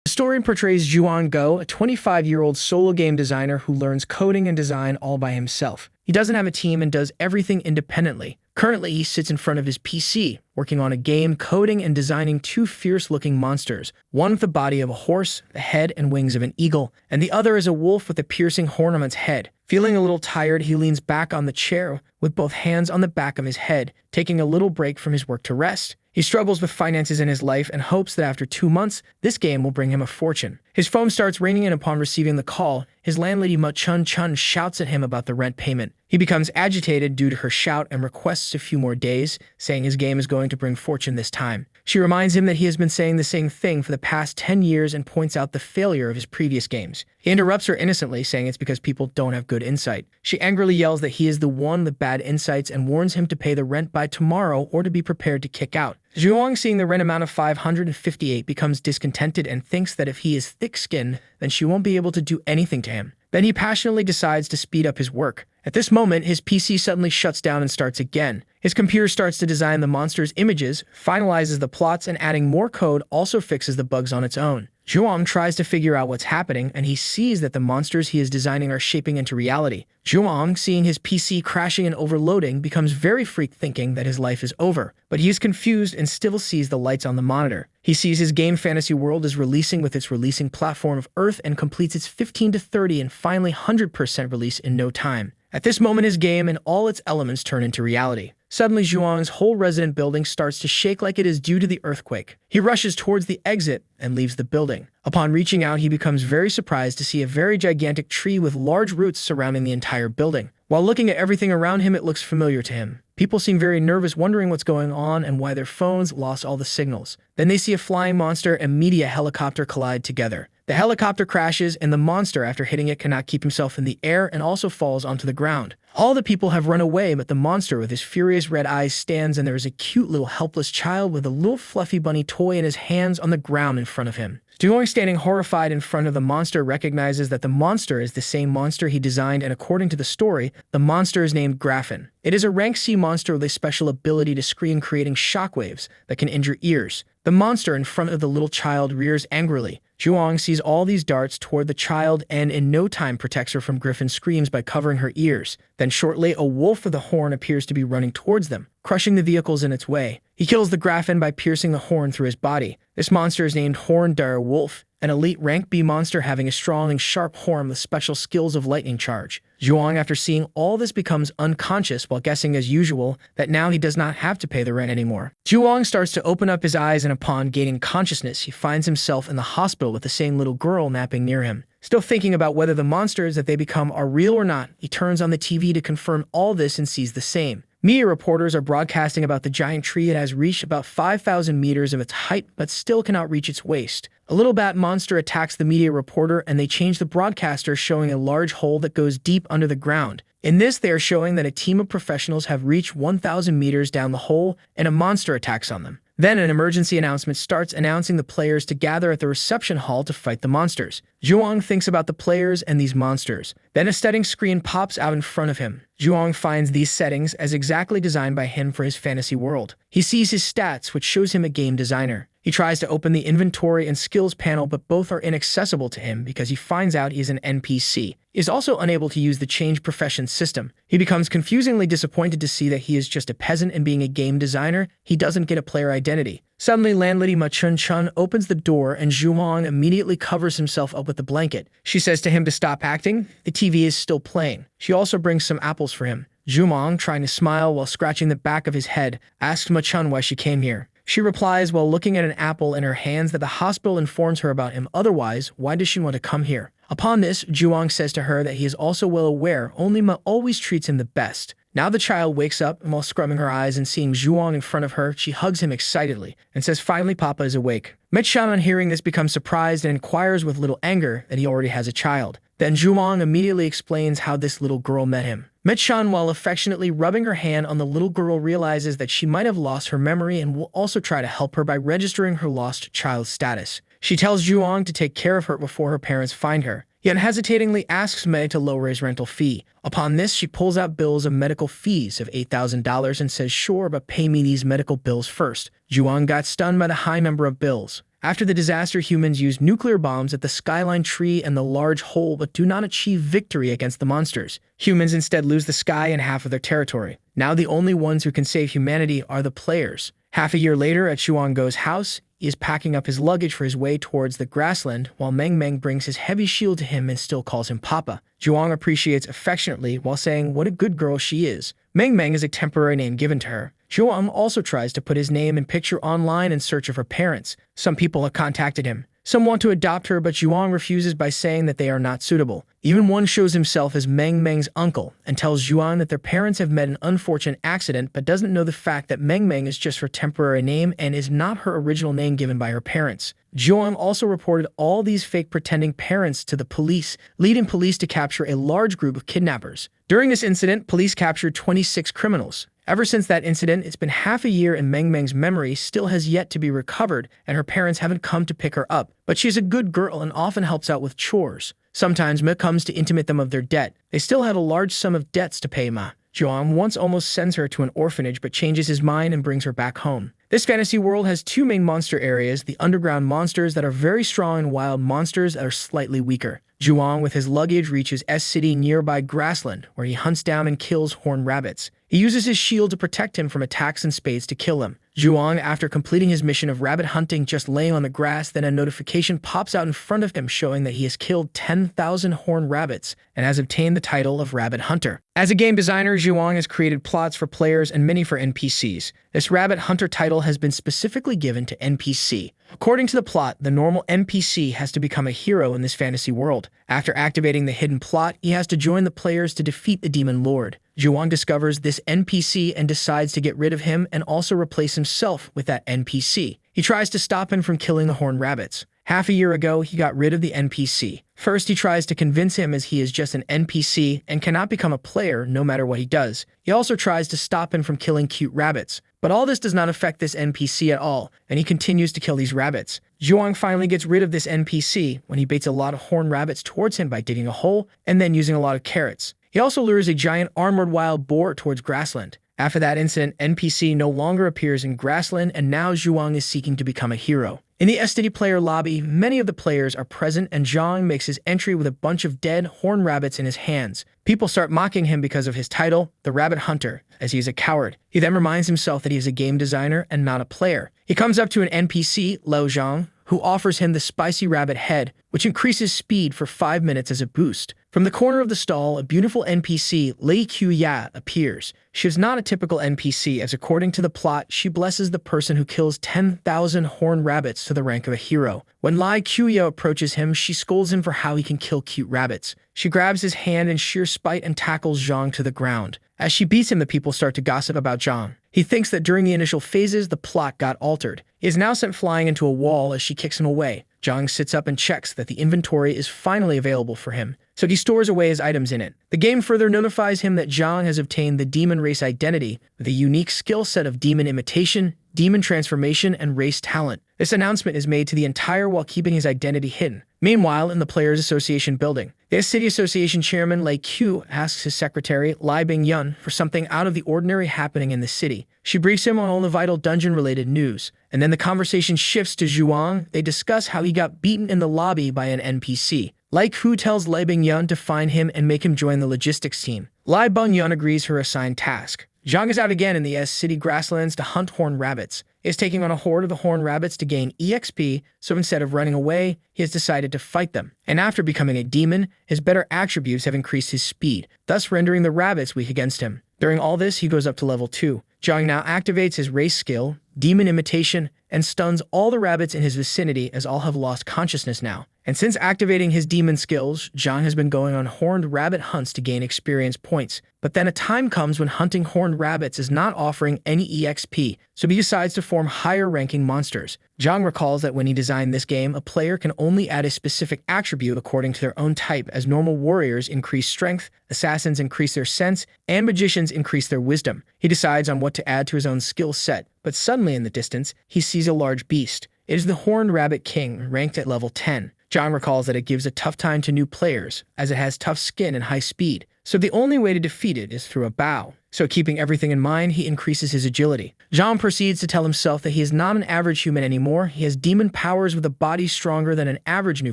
The story portrays Zhuang Go, a 25-year-old solo game designer who learns coding and design all by himself. He doesn't have a team and does everything independently. Currently, he sits in front of his PC, working on a game, coding and designing two fierce-looking monsters, one with the body of a horse, the head and wings of an eagle, and the other is a wolf with a piercing horn on its head. Feeling a little tired, he leans back on the chair with both hands on the back of his head, taking a little break from his work to rest. He struggles with finances in his life and hopes that after 2 months, this game will bring him a fortune. His phone starts ringing, and upon receiving the call, his landlady Ma Chun Chun shouts at him about the rent payment. He becomes agitated due to her shout and requests a few more days, saying his game is going to bring fortune this time. She reminds him that he has been saying the same thing for the past 10 years and points out the failure of his previous games. He interrupts her innocently, saying it's because people don't have good insight. She angrily yells that he is the one with bad insights and warns him to pay the rent by tomorrow or to be prepared to kick out. Zhuang, seeing the rent amount of 558, becomes discontented and thinks that if he is thick-skinned, then she won't be able to do anything to him. Then he passionately decides to speed up his work. At this moment, his PC suddenly shuts down and starts again. His computer starts to design the monster's images, finalizes the plots, and adding more code also fixes the bugs on its own. Zhuang tries to figure out what's happening, and he sees that the monsters he is designing are shaping into reality. Zhuang, seeing his PC crashing and overloading, becomes very freaked, thinking that his life is over. But he is confused and still sees the lights on the monitor. He sees his game Fantasy World is releasing with its releasing platform of Earth and completes its 15 to 30 and finally 100% release in no time. At this moment, his game and all its elements turn into reality. Suddenly, Zhuang's whole resident building starts to shake like it is due to the earthquake. He rushes towards the exit and leaves the building. Upon reaching out, he becomes very surprised to see a very gigantic tree with large roots surrounding the entire building. While looking at everything around him, it looks familiar to him. People seem very nervous, wondering what's going on and why their phones lost all the signals. Then they see a flying monster and media helicopter collide together. The helicopter crashes, and the monster, after hitting it, cannot keep himself in the air and also falls onto the ground. All the people have run away, but the monster with his furious red eyes stands, and there is a cute little helpless child with a little fluffy bunny toy in his hands on the ground in front of him. Zhuang, standing horrified in front of the monster, recognizes that the monster is the same monster he designed, and according to the story, the monster is named Graffin. It is a rank C monster with a special ability to scream, creating shockwaves that can injure ears. The monster in front of the little child rears angrily. Zhuang sees all these darts toward the child and in no time protects her from Griffin's screams by covering her ears. Then shortly, a wolf with a horn appears to be running towards them, crushing the vehicles in its way. He kills the Graffin by piercing the horn through his body. This monster is named Horned Dire Wolf, an elite rank B monster having a strong and sharp horn with special skills of lightning charge. Zhuang, after seeing all this, becomes unconscious while guessing as usual that now he does not have to pay the rent anymore. Zhuang starts to open up his eyes, and upon gaining consciousness, he finds himself in the hospital with the same little girl napping near him. Still thinking about whether the monsters that they become are real or not, he turns on the TV to confirm all this and sees the same. Media reporters are broadcasting about the giant tree. It has reached about 5,000 meters of its height, but still cannot reach its waist. A little bat monster attacks the media reporter, and they change the broadcaster, showing a large hole that goes deep under the ground. In this, they are showing that a team of professionals have reached 1,000 meters down the hole, and a monster attacks on them. Then an emergency announcement starts, announcing the players to gather at the reception hall to fight the monsters. Zhuang thinks about the players and these monsters. Then a setting screen pops out in front of him. Zhuang finds these settings as exactly designed by him for his fantasy world. He sees his stats, which shows him a game designer. He tries to open the inventory and skills panel, but both are inaccessible to him because he finds out he is an NPC. He is also unable to use the change profession system. He becomes confusingly disappointed to see that he is just a peasant, and being a game designer, he doesn't get a player identity. Suddenly, landlady Ma Chun Chun opens the door, and Zhuang immediately covers himself up with the blanket. She says to him to stop acting. The TV is still playing. She also brings some apples for him. Zhuang, trying to smile while scratching the back of his head, asks Ma Chun why she came here. She replies while looking at an apple in her hands that the hospital informs her about him. Otherwise, why does she want to come here? Upon this, Zhuang says to her that he is also well aware only Ma always treats him the best. Now the child wakes up, and while scrubbing her eyes and seeing Zhuang in front of her, she hugs him excitedly and says finally Papa is awake. Ma Chun, on hearing this, becomes surprised and inquires with little anger that he already has a child. Then Zhuang immediately explains how this little girl met him. Ma Chun, while affectionately rubbing her hand on the little girl, realizes that she might have lost her memory and will also try to help her by registering her lost child status. She tells Zhuang to take care of her before her parents find her. He unhesitatingly asks Mei to lower his rental fee. Upon this, she pulls out bills of medical fees of $8,000 and says, sure, but pay me these medical bills first. Zhuang got stunned by the high number of bills. After the disaster, humans use nuclear bombs at the skyline tree and the large hole but do not achieve victory against the monsters. Humans instead lose the sky and half of their territory. Now the only ones who can save humanity are the players. Half a year later, at Zhuang's house, he is packing up his luggage for his way towards the grassland, while Meng Meng brings his heavy shield to him and still calls him Papa. Zhuang appreciates affectionately while saying what a good girl she is. Meng Meng is a temporary name given to her. Zhuang also tries to put his name and picture online in search of her parents. Some people have contacted him. Some want to adopt her, but Zhuang refuses by saying that they are not suitable. Even one shows himself as Meng Meng's uncle and tells Zhuang that their parents have met an unfortunate accident but doesn't know the fact that Meng Meng is just her temporary name and is not her original name given by her parents. Zhuang also reported all these fake pretending parents to the police, leading police to capture a large group of kidnappers. During this incident, police captured 26 criminals. Ever since that incident, it's been half a year and Meng Meng's memory still has yet to be recovered and her parents haven't come to pick her up. But she's a good girl and often helps out with chores. Sometimes Ma comes to intimate them of their debt. They still have a large sum of debts to pay Ma. Zhuang once almost sends her to an orphanage but changes his mind and brings her back home. This fantasy world has two main monster areas, the underground monsters that are very strong and wild monsters that are slightly weaker. Zhuang with his luggage reaches S-City nearby grassland, where he hunts down and kills horned rabbits. He uses his shield to protect him from attacks and spades to kill him. Zhuang, after completing his mission of rabbit hunting just laying on the grass, then a notification pops out in front of him showing that he has killed 10,000 horned rabbits and has obtained the title of Rabbit Hunter. As a game designer, Zhuang has created plots for players and many for NPCs. This Rabbit Hunter title has been specifically given to NPC. According to the plot, the normal NPC has to become a hero in this fantasy world. After activating the hidden plot, he has to join the players to defeat the Demon Lord. Zhuang discovers this NPC and decides to get rid of him and also replace himself with that NPC. He tries to stop him from killing the horned rabbits. Half a year ago, he got rid of the NPC. First, he tries to convince him as he is just an NPC and cannot become a player no matter what he does. He also tries to stop him from killing cute rabbits. But all this does not affect this NPC at all, and he continues to kill these rabbits. Zhuang finally gets rid of this NPC when he baits a lot of horned rabbits towards him by digging a hole and then using a lot of carrots. He also lures a giant armored wild boar towards grassland. After that incident, NPC no longer appears in grassland, and now Zhuang is seeking to become a hero. In the STD player lobby, many of the players are present and Zhuang makes his entry with a bunch of dead horned rabbits in his hands. People start mocking him because of his title, the Rabbit Hunter, as he is a coward. He then reminds himself that he is a game designer and not a player. He comes up to an NPC, Lao Zhang, who offers him the spicy rabbit head, which increases speed for 5 minutes as a boost. From the corner of the stall, a beautiful NPC, Lei Qiuya, appears. She is not a typical NPC, as according to the plot, she blesses the person who kills 10,000 horned rabbits to the rank of a hero. When Lei Qiuya approaches him, she scolds him for how he can kill cute rabbits. She grabs his hand in sheer spite and tackles Zhang to the ground. As she beats him, the people start to gossip about Zhang. He thinks that during the initial phases, the plot got altered. He is now sent flying into a wall as she kicks him away. Zhang sits up and checks that the inventory is finally available for him, so he stores away his items in it. The game further notifies him that Zhang has obtained the demon race identity with a unique skill set of demon imitation, demon transformation, and race talent. This announcement is made to the entire while keeping his identity hidden. Meanwhile, in the Players Association building, the City Association chairman Lei Qiu asks his secretary, Lai Bingyun, for something out of the ordinary happening in the city. She briefs him on all the vital dungeon-related news, and then the conversation shifts to Zhuang. They discuss how he got beaten in the lobby by an NPC. Lai Qiu tells Lai Bingyun to find him and make him join the logistics team. Lai Bingyun agrees her assigned task. Zhang is out again in the S-City grasslands to hunt horned rabbits. He is taking on a horde of the horned rabbits to gain EXP, so instead of running away, he has decided to fight them. And after becoming a demon, his better attributes have increased his speed, thus rendering the rabbits weak against him. During all this, he goes up to level 2. Zhang now activates his race skill, demon imitation, and stuns all the rabbits in his vicinity as all have lost consciousness now. And since activating his demon skills, Zhang has been going on horned rabbit hunts to gain experience points. But then a time comes when hunting horned rabbits is not offering any EXP, so he decides to form higher-ranking monsters. Zhang recalls that when he designed this game, a player can only add a specific attribute according to their own type, as normal warriors increase strength, assassins increase their sense, and magicians increase their wisdom. He decides on what to add to his own skill set, but suddenly in the distance, he sees a large beast. It is the Horned Rabbit King, ranked at level 10. Zhang recalls that it gives a tough time to new players, as it has tough skin and high speed, so the only way to defeat it is through a bow. So keeping everything in mind, he increases his agility. Zhang proceeds to tell himself that he is not an average human anymore. He has demon powers with a body stronger than an average new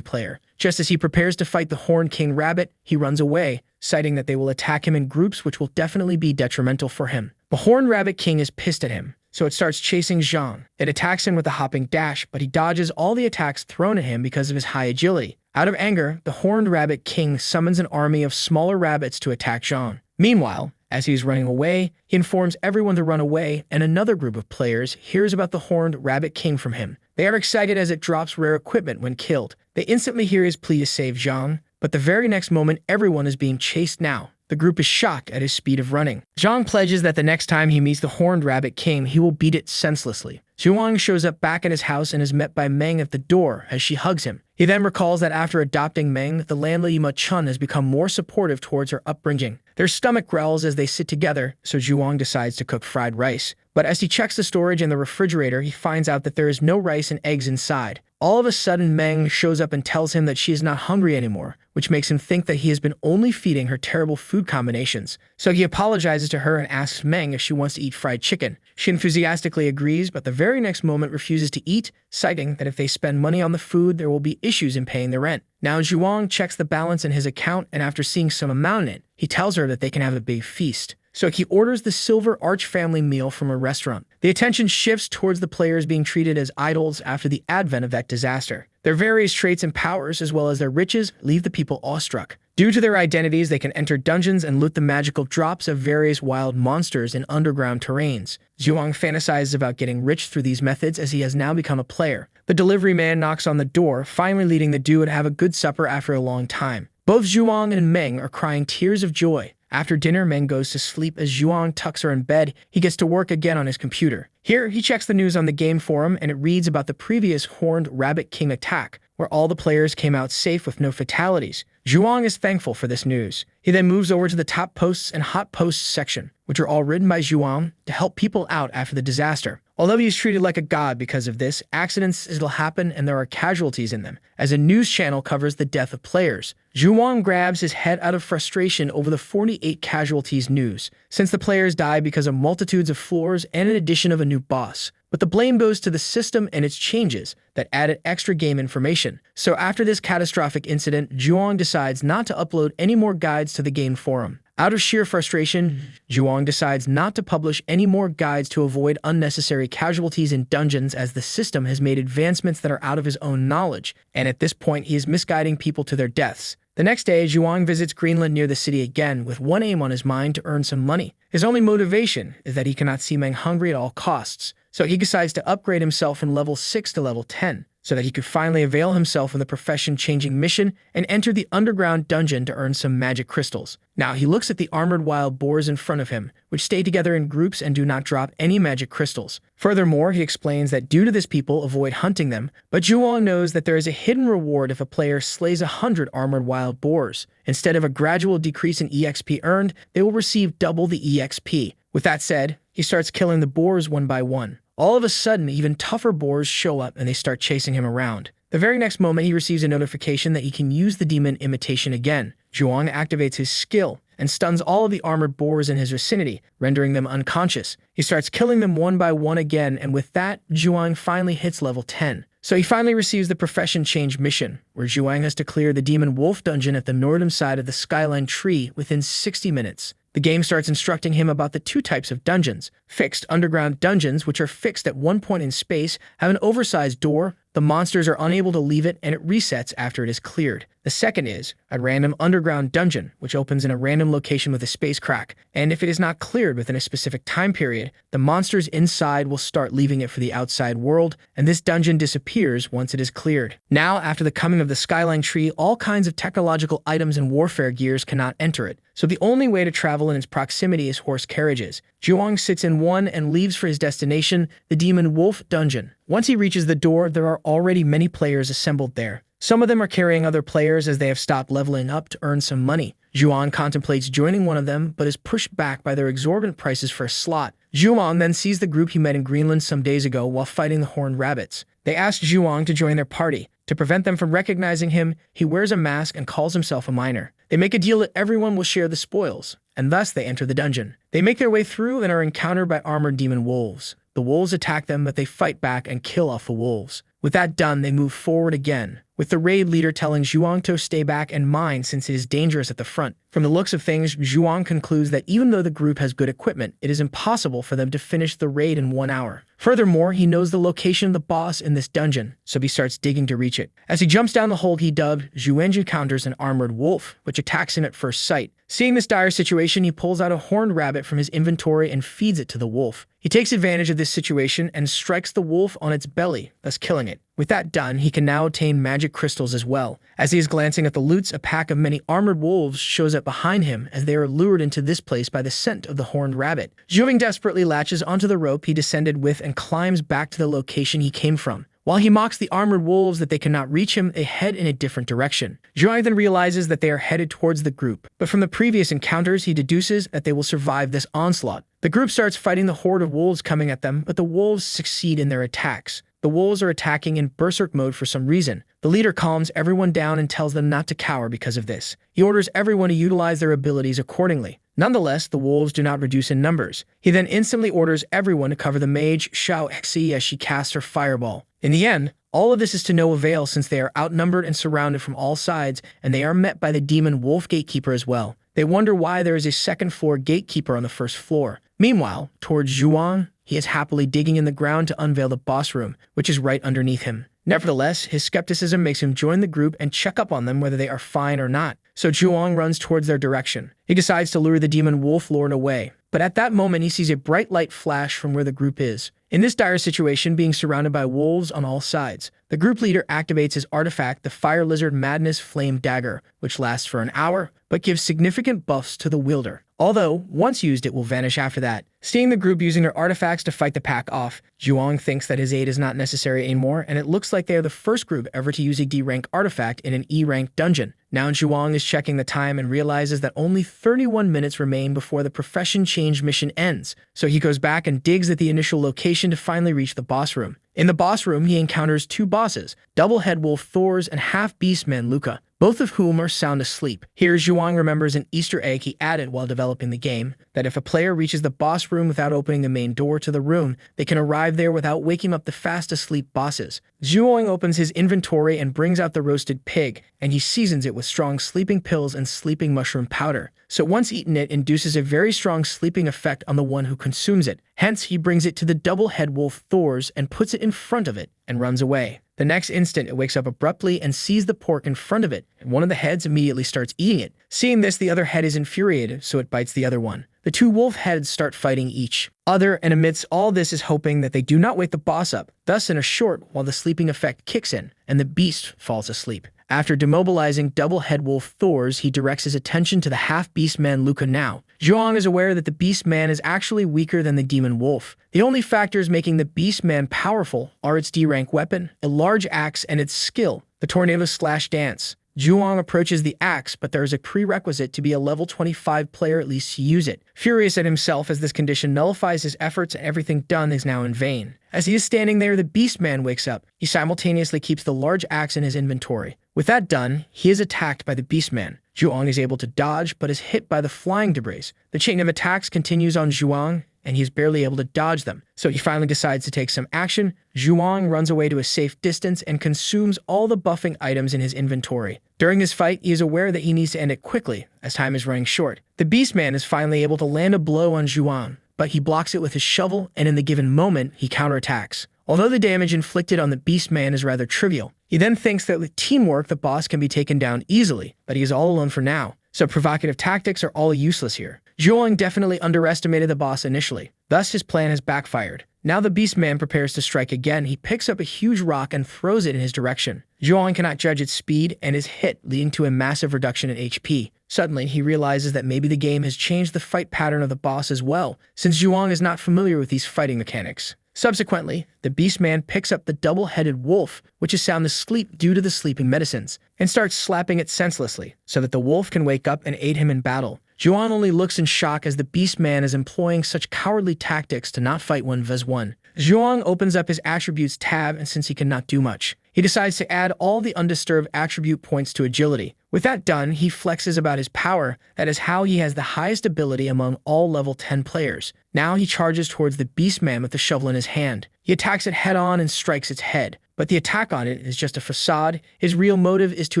player. Just as he prepares to fight the Horned King Rabbit, he runs away, citing that they will attack him in groups which will definitely be detrimental for him. The Horned Rabbit King is pissed at him, so it starts chasing Zhang. It attacks him with a hopping dash, but he dodges all the attacks thrown at him because of his high agility. Out of anger, the Horned Rabbit King summons an army of smaller rabbits to attack Zhang. Meanwhile, as he is running away, he informs everyone to run away, and another group of players hears about the Horned Rabbit King from him. They are excited as it drops rare equipment when killed. They instantly hear his plea to save Zhang, but the very next moment everyone is being chased now. The group is shocked at his speed of running. Zhang pledges that the next time he meets the Horned Rabbit King, he will beat it senselessly. Zhuang shows up back at his house and is met by Meng at the door as she hugs him. He then recalls that after adopting Meng, the landlady Ma Chun has become more supportive towards her upbringing. Their stomach growls as they sit together, so Zhuang decides to cook fried rice. But as he checks the storage in the refrigerator, he finds out that there is no rice and eggs inside. All of a sudden, Meng shows up and tells him that she is not hungry anymore, which makes him think that he has been only feeding her terrible food combinations. So he apologizes to her and asks Meng if she wants to eat fried chicken. She enthusiastically agrees, but the very next moment refuses to eat, citing that if they spend money on the food, there will be issues in paying the rent. Now Zhuang checks the balance in his account, and after seeing some amount in it, he tells her that they can have a big feast. So he orders the Silver Arch family meal from a restaurant. The attention shifts towards the players being treated as idols after the advent of that disaster. Their various traits and powers, as well as their riches, leave the people awestruck. Due to their identities, they can enter dungeons and loot the magical drops of various wild monsters in underground terrains. Zhuang fantasizes about getting rich through these methods as he has now become a player. The delivery man knocks on the door, finally leading the duo to have a good supper after a long time. Both Zhuang and Meng are crying tears of joy. After dinner, Meng goes to sleep as Zhuang tucks her in bed. He gets to work again on his computer. Here, he checks the news on the GaME forum, and it reads about the previous Horned Rabbit King attack, where all the players came out safe with no fatalities. Zhuang is thankful for this news. He then moves over to the top posts and hot posts section, which are all written by Zhuang to help people out after the disaster. Although he is treated like a god because of this, accidents will happen and there are casualties in them, as a news channel covers the death of players. Zhuang grabs his head out of frustration over the 48 casualties news, since the players die because of multitudes of floors and an addition of a new boss. But the blame goes to the system and its changes that added extra game information. So after this catastrophic incident, Zhuang decides not to upload any more guides to the GaME forum. Out of sheer frustration, Zhuang decides not to publish any more guides to avoid unnecessary casualties in dungeons, as the system has made advancements that are out of his own knowledge, and at this point he is misguiding people to their deaths. The next day, Zhuang visits Greenland near the city again with one aim on his mind: to earn some money. His only motivation is that he cannot see Meng hungry at all costs, so he decides to upgrade himself from level 6 to level 10, so that he could finally avail himself of the profession-changing mission and enter the underground dungeon to earn some magic crystals. Now, he looks at the armored wild boars in front of him, which stay together in groups and do not drop any magic crystals. Furthermore, he explains that due to this, people avoid hunting them, but Zhuang knows that there is a hidden reward if a player slays 100 armored wild boars. Instead of a gradual decrease in EXP earned, they will receive double the EXP. With that said, he starts killing the boars one by one. All of a sudden, even tougher boars show up and they start chasing him around. The very next moment, he receives a notification that he can use the demon imitation again. Zhuang activates his skill and stuns all of the armored boars in his vicinity, rendering them unconscious. He starts killing them one by one again, and with that, Zhuang finally hits level 10. So he finally receives the profession change mission, where Zhuang has to clear the demon wolf dungeon at the northern side of the skyline tree within 60 minutes. The game starts instructing him about the two types of dungeons. Fixed underground dungeons, which are fixed at one point in space, have an oversized door. The monsters are unable to leave it, and it resets after it is cleared. The second is a random underground dungeon, which opens in a random location with a space crack, and if it is not cleared within a specific time period, the monsters inside will start leaving it for the outside world, and this dungeon disappears once it is cleared. Now, after the coming of the skyline tree, all kinds of technological items and warfare gears cannot enter it, so the only way to travel in its proximity is horse carriages. Zhuang sits in one and leaves for his destination, the Demon Wolf Dungeon. Once he reaches the door, there are already many players assembled there. Some of them are carrying other players as they have stopped leveling up to earn some money. Zhuang contemplates joining one of them, but is pushed back by their exorbitant prices for a slot. Zhuang then sees the group he met in Greenland some days ago while fighting the horned rabbits. They ask Zhuang to join their party. To prevent them from recognizing him, he wears a mask and calls himself a miner. They make a deal that everyone will share the spoils, and thus they enter the dungeon. They make their way through and are encountered by armored demon wolves. The wolves attack them, but they fight back and kill off the wolves. With that done, they move forward again, with the raid leader telling Zhuang to stay back and mine since it is dangerous at the front. From the looks of things, Zhuang concludes that even though the group has good equipment, it is impossible for them to finish the raid in 1 hour. Furthermore, he knows the location of the boss in this dungeon, so he starts digging to reach it. As he jumps down the hole he dubbed, Zhuang encounters an armored wolf, which attacks him at first sight. Seeing this dire situation, he pulls out a horned rabbit from his inventory and feeds it to the wolf. He takes advantage of this situation and strikes the wolf on its belly, thus killing it. With that done, he can now obtain magic crystals as well. As he is glancing at the loots, a pack of many armored wolves shows up behind him as they are lured into this place by the scent of the horned rabbit. Zhuang desperately latches onto the rope he descended with and climbs back to the location he came from. While he mocks the armored wolves that they cannot reach him, they head in a different direction. Zhuang then realizes that they are headed towards the group, but from the previous encounters, he deduces that they will survive this onslaught. The group starts fighting the horde of wolves coming at them, but the wolves succeed in their attacks. The wolves are attacking in berserk mode for some reason. The leader calms everyone down and tells them not to cower because of this. He orders everyone to utilize their abilities accordingly. Nonetheless, the wolves do not reduce in numbers. He then instantly orders everyone to cover the mage Xiao Xi as she casts her fireball. In the end, all of this is to no avail since they are outnumbered and surrounded from all sides, and they are met by the demon wolf gatekeeper as well. They wonder why there is a second-floor gatekeeper on the first floor. Meanwhile, towards Zhuang, he is happily digging in the ground to unveil the boss room, which is right underneath him. Nevertheless, his skepticism makes him join the group and check up on them whether they are fine or not. So Zhuang runs towards their direction. He decides to lure the demon wolf lord away. But at that moment, he sees a bright light flash from where the group is. In this dire situation, being surrounded by wolves on all sides, the group leader activates his artifact, the Fire Lizard Madness Flame Dagger, which lasts for an hour, but gives significant buffs to the wielder. Although, once used, it will vanish after that. Seeing the group using their artifacts to fight the pack off, Zhuang thinks that his aid is not necessary anymore, and it looks like they are the first group ever to use a D-rank artifact in an E-rank dungeon. Now Zhuang is checking the time and realizes that only 31 minutes remain before the profession change mission ends, so he goes back and digs at the initial location to finally reach the boss room. In the boss room, he encounters two bosses, Double Head Wolf Thors and Half-Beastman Luca, both of whom are sound asleep. Here, Zhuang remembers an Easter egg he added while developing the game, that if a player reaches the boss room without opening the main door to the room, they can arrive there without waking up the fast-asleep bosses. Zhuang opens his inventory and brings out the roasted pig, and he seasons it with strong sleeping pills and sleeping mushroom powder. So once eaten, it induces a very strong sleeping effect on the one who consumes it. Hence, he brings it to the Double Head Wolf Thors and puts it in front of it and runs away. The next instant, it wakes up abruptly and sees the pork in front of it, and one of the heads immediately starts eating it. Seeing this, the other head is infuriated, so it bites the other one. The two wolf heads start fighting each other, and amidst all this is hoping that they do not wake the boss up, thus in a short while the sleeping effect kicks in, and the beast falls asleep. After demobilizing Double Head Wolf Thors, he directs his attention to the Half-Beast Man Luca now. Zhuang is aware that the Beast Man is actually weaker than the Demon Wolf. The only factors making the Beast Man powerful are its D-rank weapon, a large axe, and its skill, the Tornado Slash Dance. Zhuang approaches the axe, but there is a prerequisite to be a level 25 player at least to use it. Furious at himself as this condition nullifies his efforts and everything done is now in vain. As he is standing there, the Beast Man wakes up. He simultaneously keeps the large axe in his inventory. With that done, he is attacked by the Beast Man. Zhuang is able to dodge, but is hit by the flying debris. The chain of attacks continues on Zhuang, and he is barely able to dodge them. So he finally decides to take some action. Zhuang runs away to a safe distance and consumes all the buffing items in his inventory. During this fight, he is aware that he needs to end it quickly, as time is running short. The Beastman is finally able to land a blow on Zhuang, but he blocks it with his shovel, and in the given moment, he counterattacks. Although the damage inflicted on the Beastman is rather trivial, he then thinks that with teamwork, the boss can be taken down easily, but he is all alone for now, so provocative tactics are all useless here. Zhuang definitely underestimated the boss initially, thus his plan has backfired. Now the Beastman prepares to strike again. He picks up a huge rock and throws it in his direction. Zhuang cannot judge its speed and is hit, leading to a massive reduction in HP. Suddenly, he realizes that maybe the game has changed the fight pattern of the boss as well, since Zhuang is not familiar with these fighting mechanics. Subsequently, the Beastman picks up the double-headed wolf, which is sound asleep due to the sleeping medicines, and starts slapping it senselessly, so that the wolf can wake up and aid him in battle. Zhuang only looks in shock as the Beastman is employing such cowardly tactics to not fight 1v1. Zhuang opens up his attributes tab, and since he cannot do much, He decides to add all the undisturbed attribute points to agility. With that done, he flexes about his power. That is how he has the highest ability among all level 10 players. Now he charges towards the Beastman with the shovel in his hand. He attacks it head-on and strikes its head. But the attack on it is just a facade. His real motive is to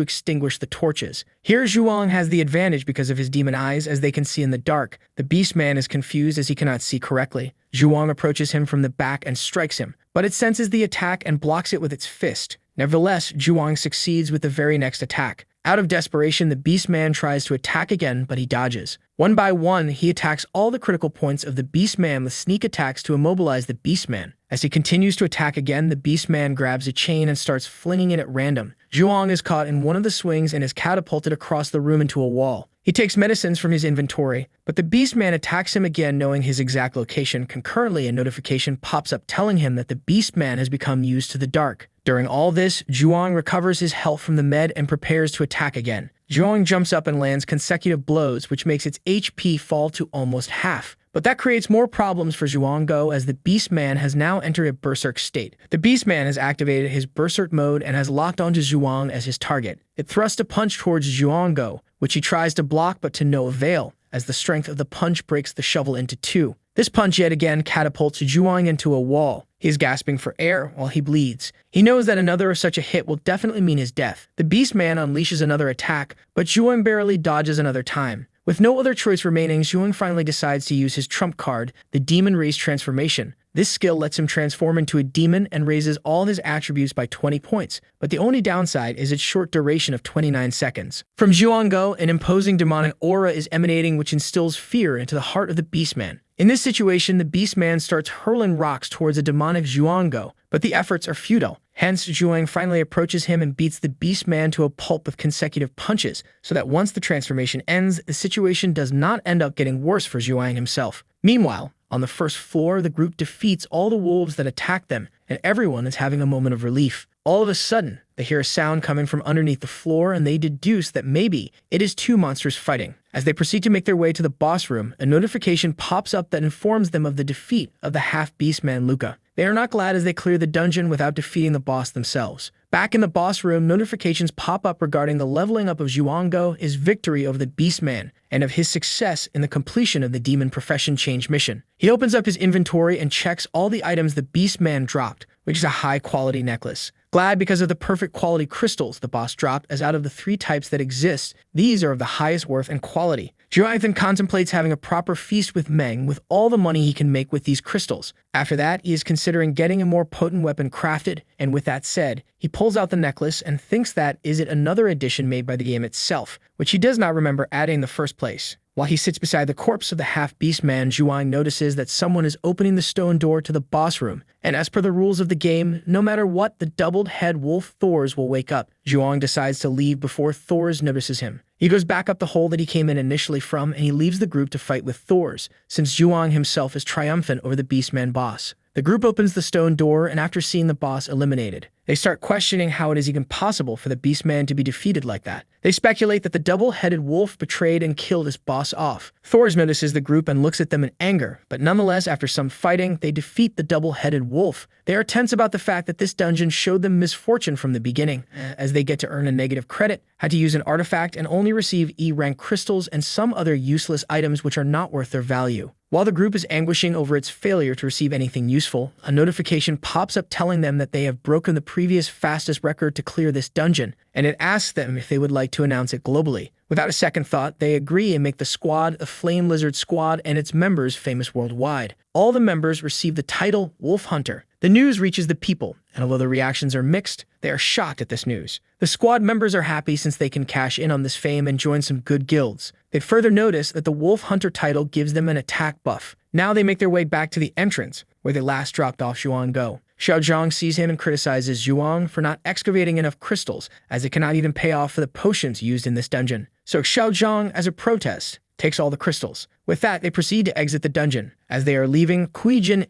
extinguish the torches. Here Zhuang has the advantage because of his demon eyes, as they can see in the dark. The Beastman is confused as he cannot see correctly. Zhuang approaches him from the back and strikes him, but it senses the attack and blocks it with its fist. Nevertheless, Zhuang succeeds with the very next attack. Out of desperation, the Beastman tries to attack again, but he dodges. One by one, he attacks all the critical points of the Beastman with sneak attacks to immobilize the Beastman. As he continues to attack again, the Beastman grabs a chain and starts flinging it at random. Zhuang is caught in one of the swings and is catapulted across the room into a wall. He takes medicines from his inventory, but the Beastman attacks him again, knowing his exact location. Concurrently, a notification pops up telling him that the Beastman has become used to the dark. During all this, Zhuang recovers his health from the med and prepares to attack again. Zhuang jumps up and lands consecutive blows, which makes its HP fall to almost half. But that creates more problems for Zhuang, as the Beastman has now entered a berserk state. The Beastman has activated his berserk mode and has locked onto Zhuang as his target. It thrusts a punch towards Zhuang, which he tries to block but to no avail, as the strength of the punch breaks the shovel into two. This punch yet again catapults Zhuang into a wall. He is gasping for air while he bleeds. He knows that another of such a hit will definitely mean his death. The Beastman unleashes another attack, but Zhuang barely dodges another time. With no other choice remaining, Zhuang finally decides to use his trump card, the Demon Raise Transformation. This skill lets him transform into a demon and raises all his attributes by 20 points, but the only downside is its short duration of 29 seconds. From Zhuang, an imposing demonic aura is emanating, which instills fear into the heart of the Beastman. In this situation, the Beastman starts hurling rocks towards a demonic Zhuang, but the efforts are futile. Hence, Zhuang finally approaches him and beats the Beastman to a pulp with consecutive punches, so that once the transformation ends, the situation does not end up getting worse for Zhuang himself. Meanwhile, on the first floor, the group defeats all the wolves that attack them, and everyone is having a moment of relief. All of a sudden, they hear a sound coming from underneath the floor, and they deduce that maybe it is two monsters fighting. As they proceed to make their way to the boss room, a notification pops up that informs them of the defeat of the half-beastman Luca. They are not glad as they clear the dungeon without defeating the boss themselves. Back in the boss room, notifications pop up regarding the leveling up of Zhuang, his victory over the Beastman, and of his success in the completion of the Demon Profession Change mission. He opens up his inventory and checks all the items the Beastman dropped, which is a high-quality necklace. Glad because of the perfect quality crystals the boss dropped, as out of the 3 types that exist, these are of the highest worth and quality. Zhuang then contemplates having a proper feast with Meng with all the money he can make with these crystals. After that, he is considering getting a more potent weapon crafted, and with that said, he pulls out the necklace and thinks that is it another edition made by the game itself, which he does not remember adding in the first place. While he sits beside the corpse of the half-beastman, Zhuang notices that someone is opening the stone door to the boss room, and as per the rules of the game, no matter what, the doubled-head wolf Thors will wake up. Zhuang decides to leave before Thors notices him. He goes back up the hole that he came in initially from, and he leaves the group to fight with Thors, since Zhuang himself is triumphant over the beastman boss. The group opens the stone door, and after seeing the boss eliminated, they start questioning how it is even possible for the beastman to be defeated like that. They speculate that the double-headed wolf betrayed and killed his boss off. Thors notices the group and looks at them in anger, but nonetheless, after some fighting, they defeat the double-headed wolf. They are tense about the fact that this dungeon showed them misfortune from the beginning, as they get to earn a negative credit, had to use an artifact, and only receive E-rank crystals and some other useless items which are not worth their value. While the group is anguishing over its failure to receive anything useful, a notification pops up telling them that they have broken the previous fastest record to clear this dungeon, and it asks them if they would like to announce it globally. Without a second thought, they agree and make the squad the Flame Lizard Squad and its members famous worldwide. All the members receive the title Wolf Hunter. The news reaches the people, and although the reactions are mixed, they are shocked at this news. The squad members are happy since they can cash in on this fame and join some good guilds. They further notice that the Wolf Hunter title gives them an attack buff. Now they make their way back to the entrance, where they last dropped off Zhuang. Xiaozhang sees him and criticizes Zhuang for not excavating enough crystals, as it cannot even pay off for the potions used in this dungeon. So Xiaozhang, as a protest, takes all the crystals. With that, they proceed to exit the dungeon. As they are leaving, Kuijin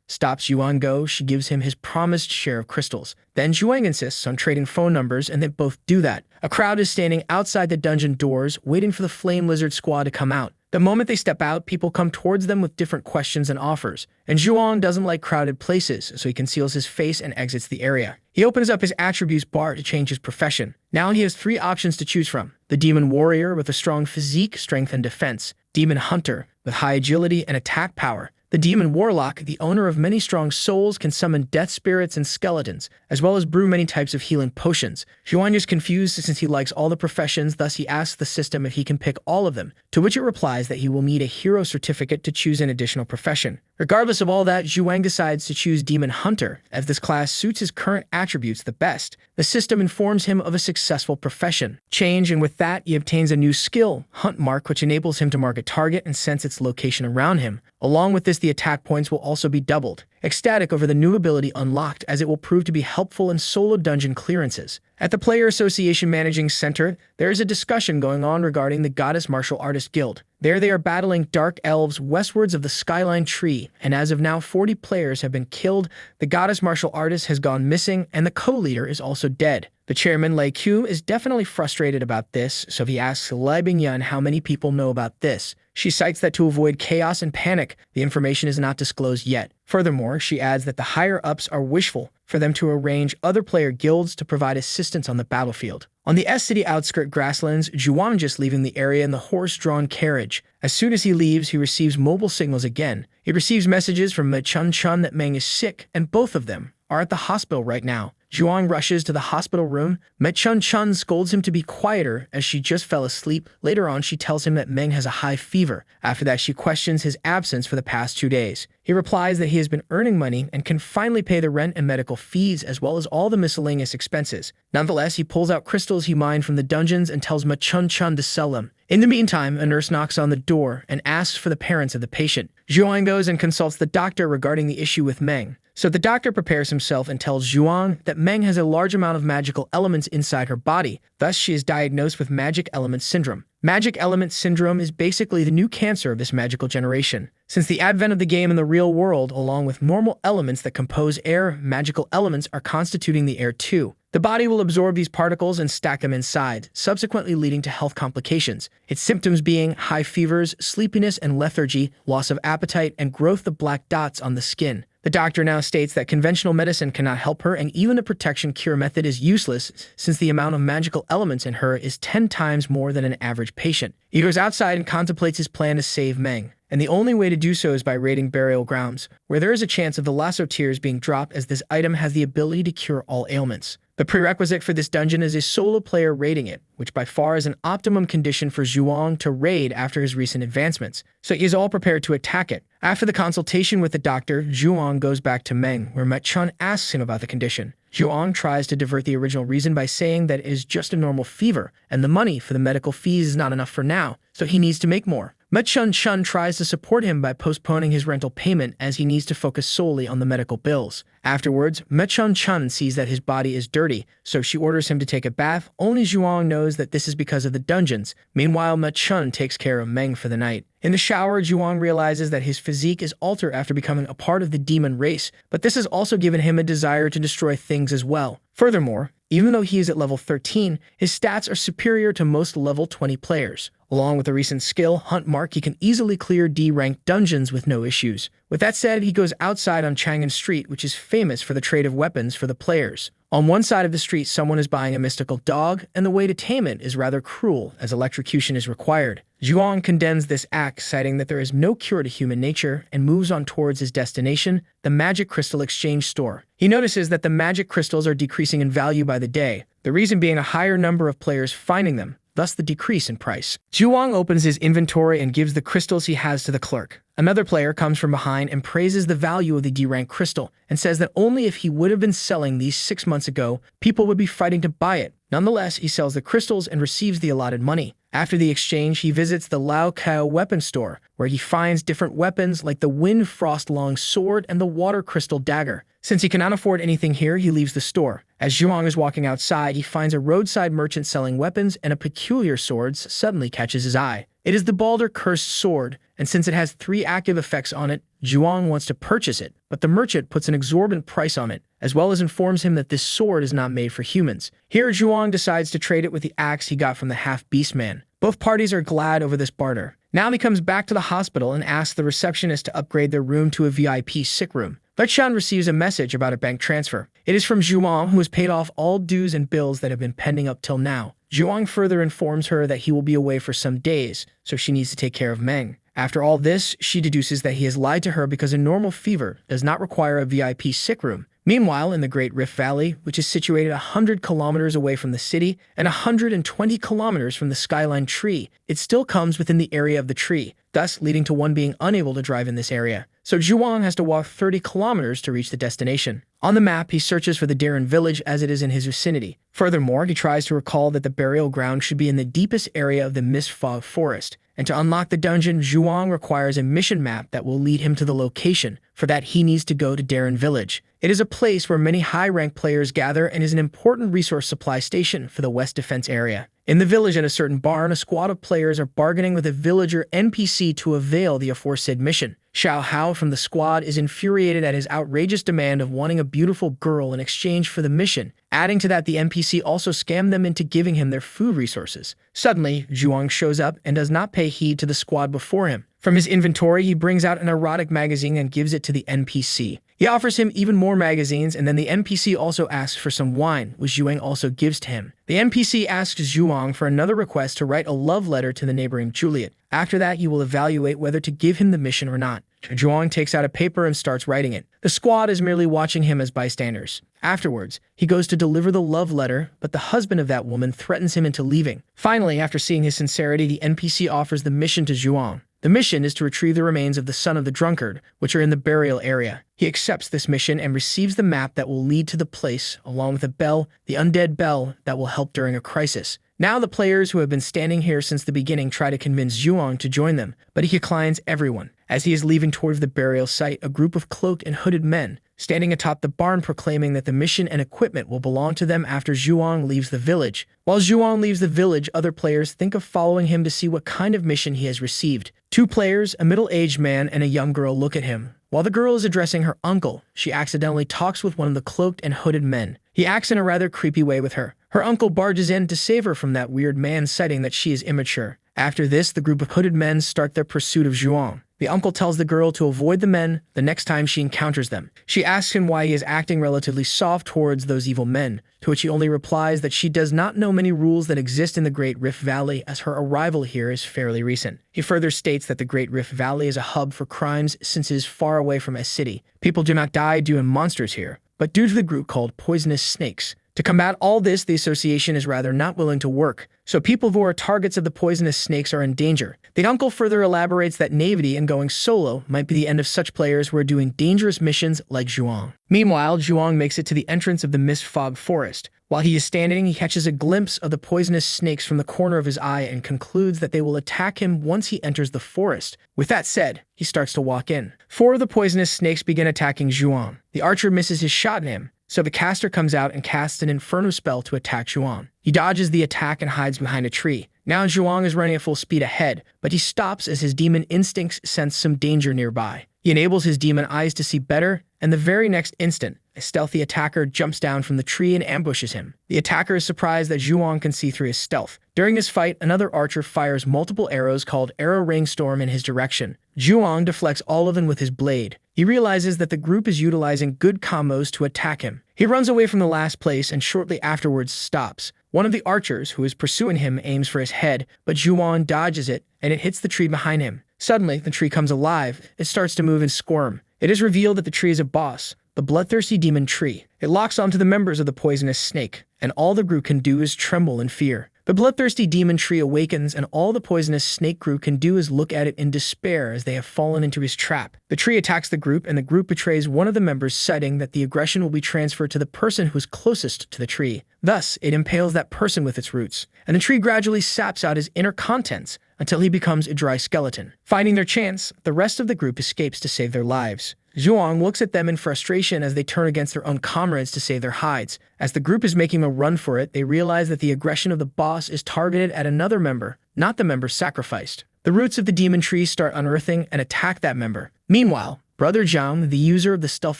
stops Zhuang. She gives him his promised share of crystals. Then Zhuang insists on trading phone numbers, and they both do that. A crowd is standing outside the dungeon doors, waiting for the Flame Lizard Squad to come out. The moment they step out, people come towards them with different questions and offers. And Zhuang doesn't like crowded places, so he conceals his face and exits the area. He opens up his attributes bar to change his profession. Now he has 3 options to choose from: the Demon Warrior with a strong physique, strength, and defense; Demon Hunter with high agility and attack power; the Demon Warlock, the owner of many strong souls, can summon death spirits and skeletons, as well as brew many types of healing potions. Zhuang is confused since he likes all the professions, thus he asks the system if he can pick all of them, to which it replies that he will need a hero certificate to choose an additional profession. Regardless of all that, Zhuang decides to choose Demon Hunter, as this class suits his current attributes the best. The system informs him of a successful profession change, and with that, he obtains a new skill, Hunt Mark, which enables him to mark a target and sense its location around him. Along with this, the attack points will also be doubled. Ecstatic over the new ability unlocked, as it will prove to be helpful in solo dungeon clearances. At the Player Association Managing Center, there is a discussion going on regarding the Goddess Martial Artist Guild. There they are battling dark elves westwards of the Skyline Tree, and as of now 40 players have been killed, the Goddess Martial Artist has gone missing, and the co-leader is also dead. The chairman, Lei Q, is definitely frustrated about this, so he asks Lai Bingyun how many people know about this. She cites that to avoid chaos and panic, the information is not disclosed yet. Furthermore, she adds that the higher-ups are wishful for them to arrange other player guilds to provide assistance on the battlefield. On the S-City outskirt grasslands, Zhuang just leaving the area in the horse-drawn carriage. As soon as he leaves, he receives mobile signals again. He receives messages from Ma Chun that Meng is sick, and both of them are at the hospital right now. Zhuang rushes to the hospital room. Ma Chun scolds him to be quieter as she just fell asleep. Later on, she tells him that Meng has a high fever. After that, she questions his absence for the past 2 days. He replies that he has been earning money and can finally pay the rent and medical fees as well as all the miscellaneous expenses. Nonetheless, he pulls out crystals he mined from the dungeons and tells Ma Chun to sell them. In the meantime, a nurse knocks on the door and asks for the parents of the patient. Zhuang goes and consults the doctor regarding the issue with Meng. So the doctor prepares himself and tells Zhuang that Meng has a large amount of magical elements inside her body. Thus, she is diagnosed with Magic Element Syndrome. Magic Element Syndrome is basically the new cancer of this magical generation. Since the advent of the game in the real world, along with normal elements that compose air, magical elements are constituting the air too. The body will absorb these particles and stack them inside, subsequently leading to health complications. Its symptoms being high fevers, sleepiness and lethargy, loss of appetite, and growth of black dots on the skin. The doctor now states that conventional medicine cannot help her, and even a protection cure method is useless since the amount of magical elements in her is 10 times more than an average patient. He goes outside and contemplates his plan to save Meng, and the only way to do so is by raiding burial grounds, where there is a chance of the lasso tears being dropped, as this item has the ability to cure all ailments. The prerequisite for this dungeon is a solo player raiding it, which by far is an optimum condition for Zhuang to raid after his recent advancements, so he is all prepared to attack it. After the consultation with the doctor, Zhuang goes back to Meng, where Ma Chun asks him about the condition. Zhuang tries to divert the original reason by saying that it is just a normal fever, and the money for the medical fees is not enough for now, so he needs to make more. Ma Chun tries to support him by postponing his rental payment as he needs to focus solely on the medical bills. Afterwards, Ma Chun sees that his body is dirty, so she orders him to take a bath. Only Zhuang knows that this is because of the dungeons. Meanwhile, Ma Chun takes care of Meng for the night. In the shower, Zhuang realizes that his physique is altered after becoming a part of the demon race, but this has also given him a desire to destroy things as well. Furthermore, even though he is at level 13, his stats are superior to most level 20 players. Along with the recent skill, Hunt Mark, he can easily clear D-ranked dungeons with no issues. With that said, he goes outside on Chang'an Street, which is famous for the trade of weapons for the players. On one side of the street, someone is buying a mystical dog, and the way to tame it is rather cruel, as electrocution is required. Zhuang condemns this act, citing that there is no cure to human nature, and moves on towards his destination, the Magic Crystal Exchange Store. He notices that the magic crystals are decreasing in value by the day, the reason being a higher number of players finding them, thus the decrease in price. Zhuang opens his inventory and gives the crystals he has to the clerk. Another player comes from behind and praises the value of the D-rank crystal, and says that only if he would have been selling these 6 months ago, people would be fighting to buy it. Nonetheless, he sells the crystals and receives the allotted money. After the exchange, he visits the Lao Kao weapon store, where he finds different weapons like the Wind Frost long sword and the Water Crystal dagger. Since he cannot afford anything here, he leaves the store. As Zhuang is walking outside, he finds a roadside merchant selling weapons, and a peculiar sword suddenly catches his eye. It is the Balder Cursed Sword, and since it has 3 active effects on it, Zhuang wants to purchase it, but the merchant puts an exorbitant price on it, as well as informs him that this sword is not made for humans. Here, Zhuang decides to trade it with the axe he got from the half-beast man. Both parties are glad over this barter. Now he comes back to the hospital and asks the receptionist to upgrade their room to a VIP sick room. Lechan receives a message about a bank transfer. It is from Zhuang, who has paid off all dues and bills that have been pending up till now. Zhuang further informs her that he will be away for some days, so she needs to take care of Meng. After all this, she deduces that he has lied to her because a normal fever does not require a VIP sick room. Meanwhile, in the Great Rift Valley, which is situated 100 kilometers away from the city and 120 kilometers from the skyline tree, it still comes within the area of the tree, thus leading to one being unable to drive in this area. So Zhuang has to walk 30 kilometers to reach the destination. On the map, he searches for the Darren village as it is in his vicinity. Furthermore, he tries to recall that the burial ground should be in the deepest area of the Mist Fog Forest. And to unlock the dungeon, Zhuang requires a mission map that will lead him to the location. For that, he needs to go to Darren Village. It is a place where many high-ranked players gather and is an important resource supply station for the West Defense area. In the village at a certain barn, a squad of players are bargaining with a villager NPC to avail the aforesaid mission. Xiao Hao from the squad is infuriated at his outrageous demand of wanting a beautiful girl in exchange for the mission. Adding to that, the NPC also scammed them into giving him their food resources. Suddenly, Zhuang shows up and does not pay heed to the squad before him. From his inventory, he brings out an erotic magazine and gives it to the NPC. He offers him even more magazines, and then the NPC also asks for some wine, which Zhuang also gives to him. The NPC asks Zhuang for another request to write a love letter to the neighboring Juliet. After that, he will evaluate whether to give him the mission or not. Zhuang takes out a paper and starts writing it. The squad is merely watching him as bystanders. Afterwards, he goes to deliver the love letter, but the husband of that woman threatens him into leaving. Finally, after seeing his sincerity, the NPC offers the mission to Zhuang. The mission is to retrieve the remains of the son of the drunkard, which are in the burial area. He accepts this mission and receives the map that will lead to the place, along with a bell, the undead bell, that will help during a crisis. Now the players who have been standing here since the beginning try to convince Zhuang to join them, but he declines everyone. As he is leaving towards the burial site, a group of cloaked and hooded men, standing atop the barn proclaiming that the mission and equipment will belong to them after Zhuang leaves the village. While Zhuang leaves the village, other players think of following him to see what kind of mission he has received. Two players, a middle-aged man and a young girl, look at him. While the girl is addressing her uncle, she accidentally talks with one of the cloaked and hooded men. He acts in a rather creepy way with her. Her uncle barges in to save her from that weird man, citing that she is immature. After this, the group of hooded men start their pursuit of Zhuang. The uncle tells the girl to avoid the men the next time she encounters them. She asks him why he is acting relatively soft towards those evil men, to which he only replies that she does not know many rules that exist in the Great Rift Valley, as her arrival here is fairly recent. He further states that the Great Rift Valley is a hub for crimes since it is far away from a city. People do not die due to monsters here, but due to the group called poisonous snakes. To combat all this, the association is rather not willing to work, so people who are targets of the poisonous snakes are in danger. The uncle further elaborates that naivety and going solo might be the end of such players who are doing dangerous missions like Zhuang. Meanwhile, Zhuang makes it to the entrance of the Mist Fog Forest. While he is standing, he catches a glimpse of the poisonous snakes from the corner of his eye and concludes that they will attack him once he enters the forest. With that said, he starts to walk in. 4 of the poisonous snakes begin attacking Zhuang. The archer misses his shot at him, so the caster comes out and casts an inferno spell to attack Zhuang. He dodges the attack and hides behind a tree. Now Zhuang is running at full speed ahead, but he stops as his demon instincts sense some danger nearby. He enables his demon eyes to see better, and the very next instant, a stealthy attacker jumps down from the tree and ambushes him. The attacker is surprised that Zhuang can see through his stealth. During this fight, another archer fires multiple arrows called Arrow Rainstorm in his direction. Zhuang deflects all of them with his blade. He realizes that the group is utilizing good combos to attack him. He runs away from the last place and shortly afterwards stops. One of the archers who is pursuing him aims for his head, but Zhuang dodges it and it hits the tree behind him. Suddenly, the tree comes alive. It starts to move and squirm. It is revealed that the tree is a boss, the bloodthirsty demon tree. It locks onto the members of the poisonous snake, and all the group can do is tremble in fear. The bloodthirsty demon tree awakens, and all the poisonous snake group can do is look at it in despair as they have fallen into his trap. The tree attacks the group, and the group betrays one of the members, citing that the aggression will be transferred to the person who is closest to the tree. Thus, it impales that person with its roots, and the tree gradually saps out his inner contents until he becomes a dry skeleton. Finding their chance, the rest of the group escapes to save their lives. Zhuang looks at them in frustration as they turn against their own comrades to save their hides. As the group is making a run for it, they realize that the aggression of the boss is targeted at another member, not the member sacrificed. The roots of the demon tree start unearthing and attack that member. Meanwhile, Brother Zhang, the user of the stealth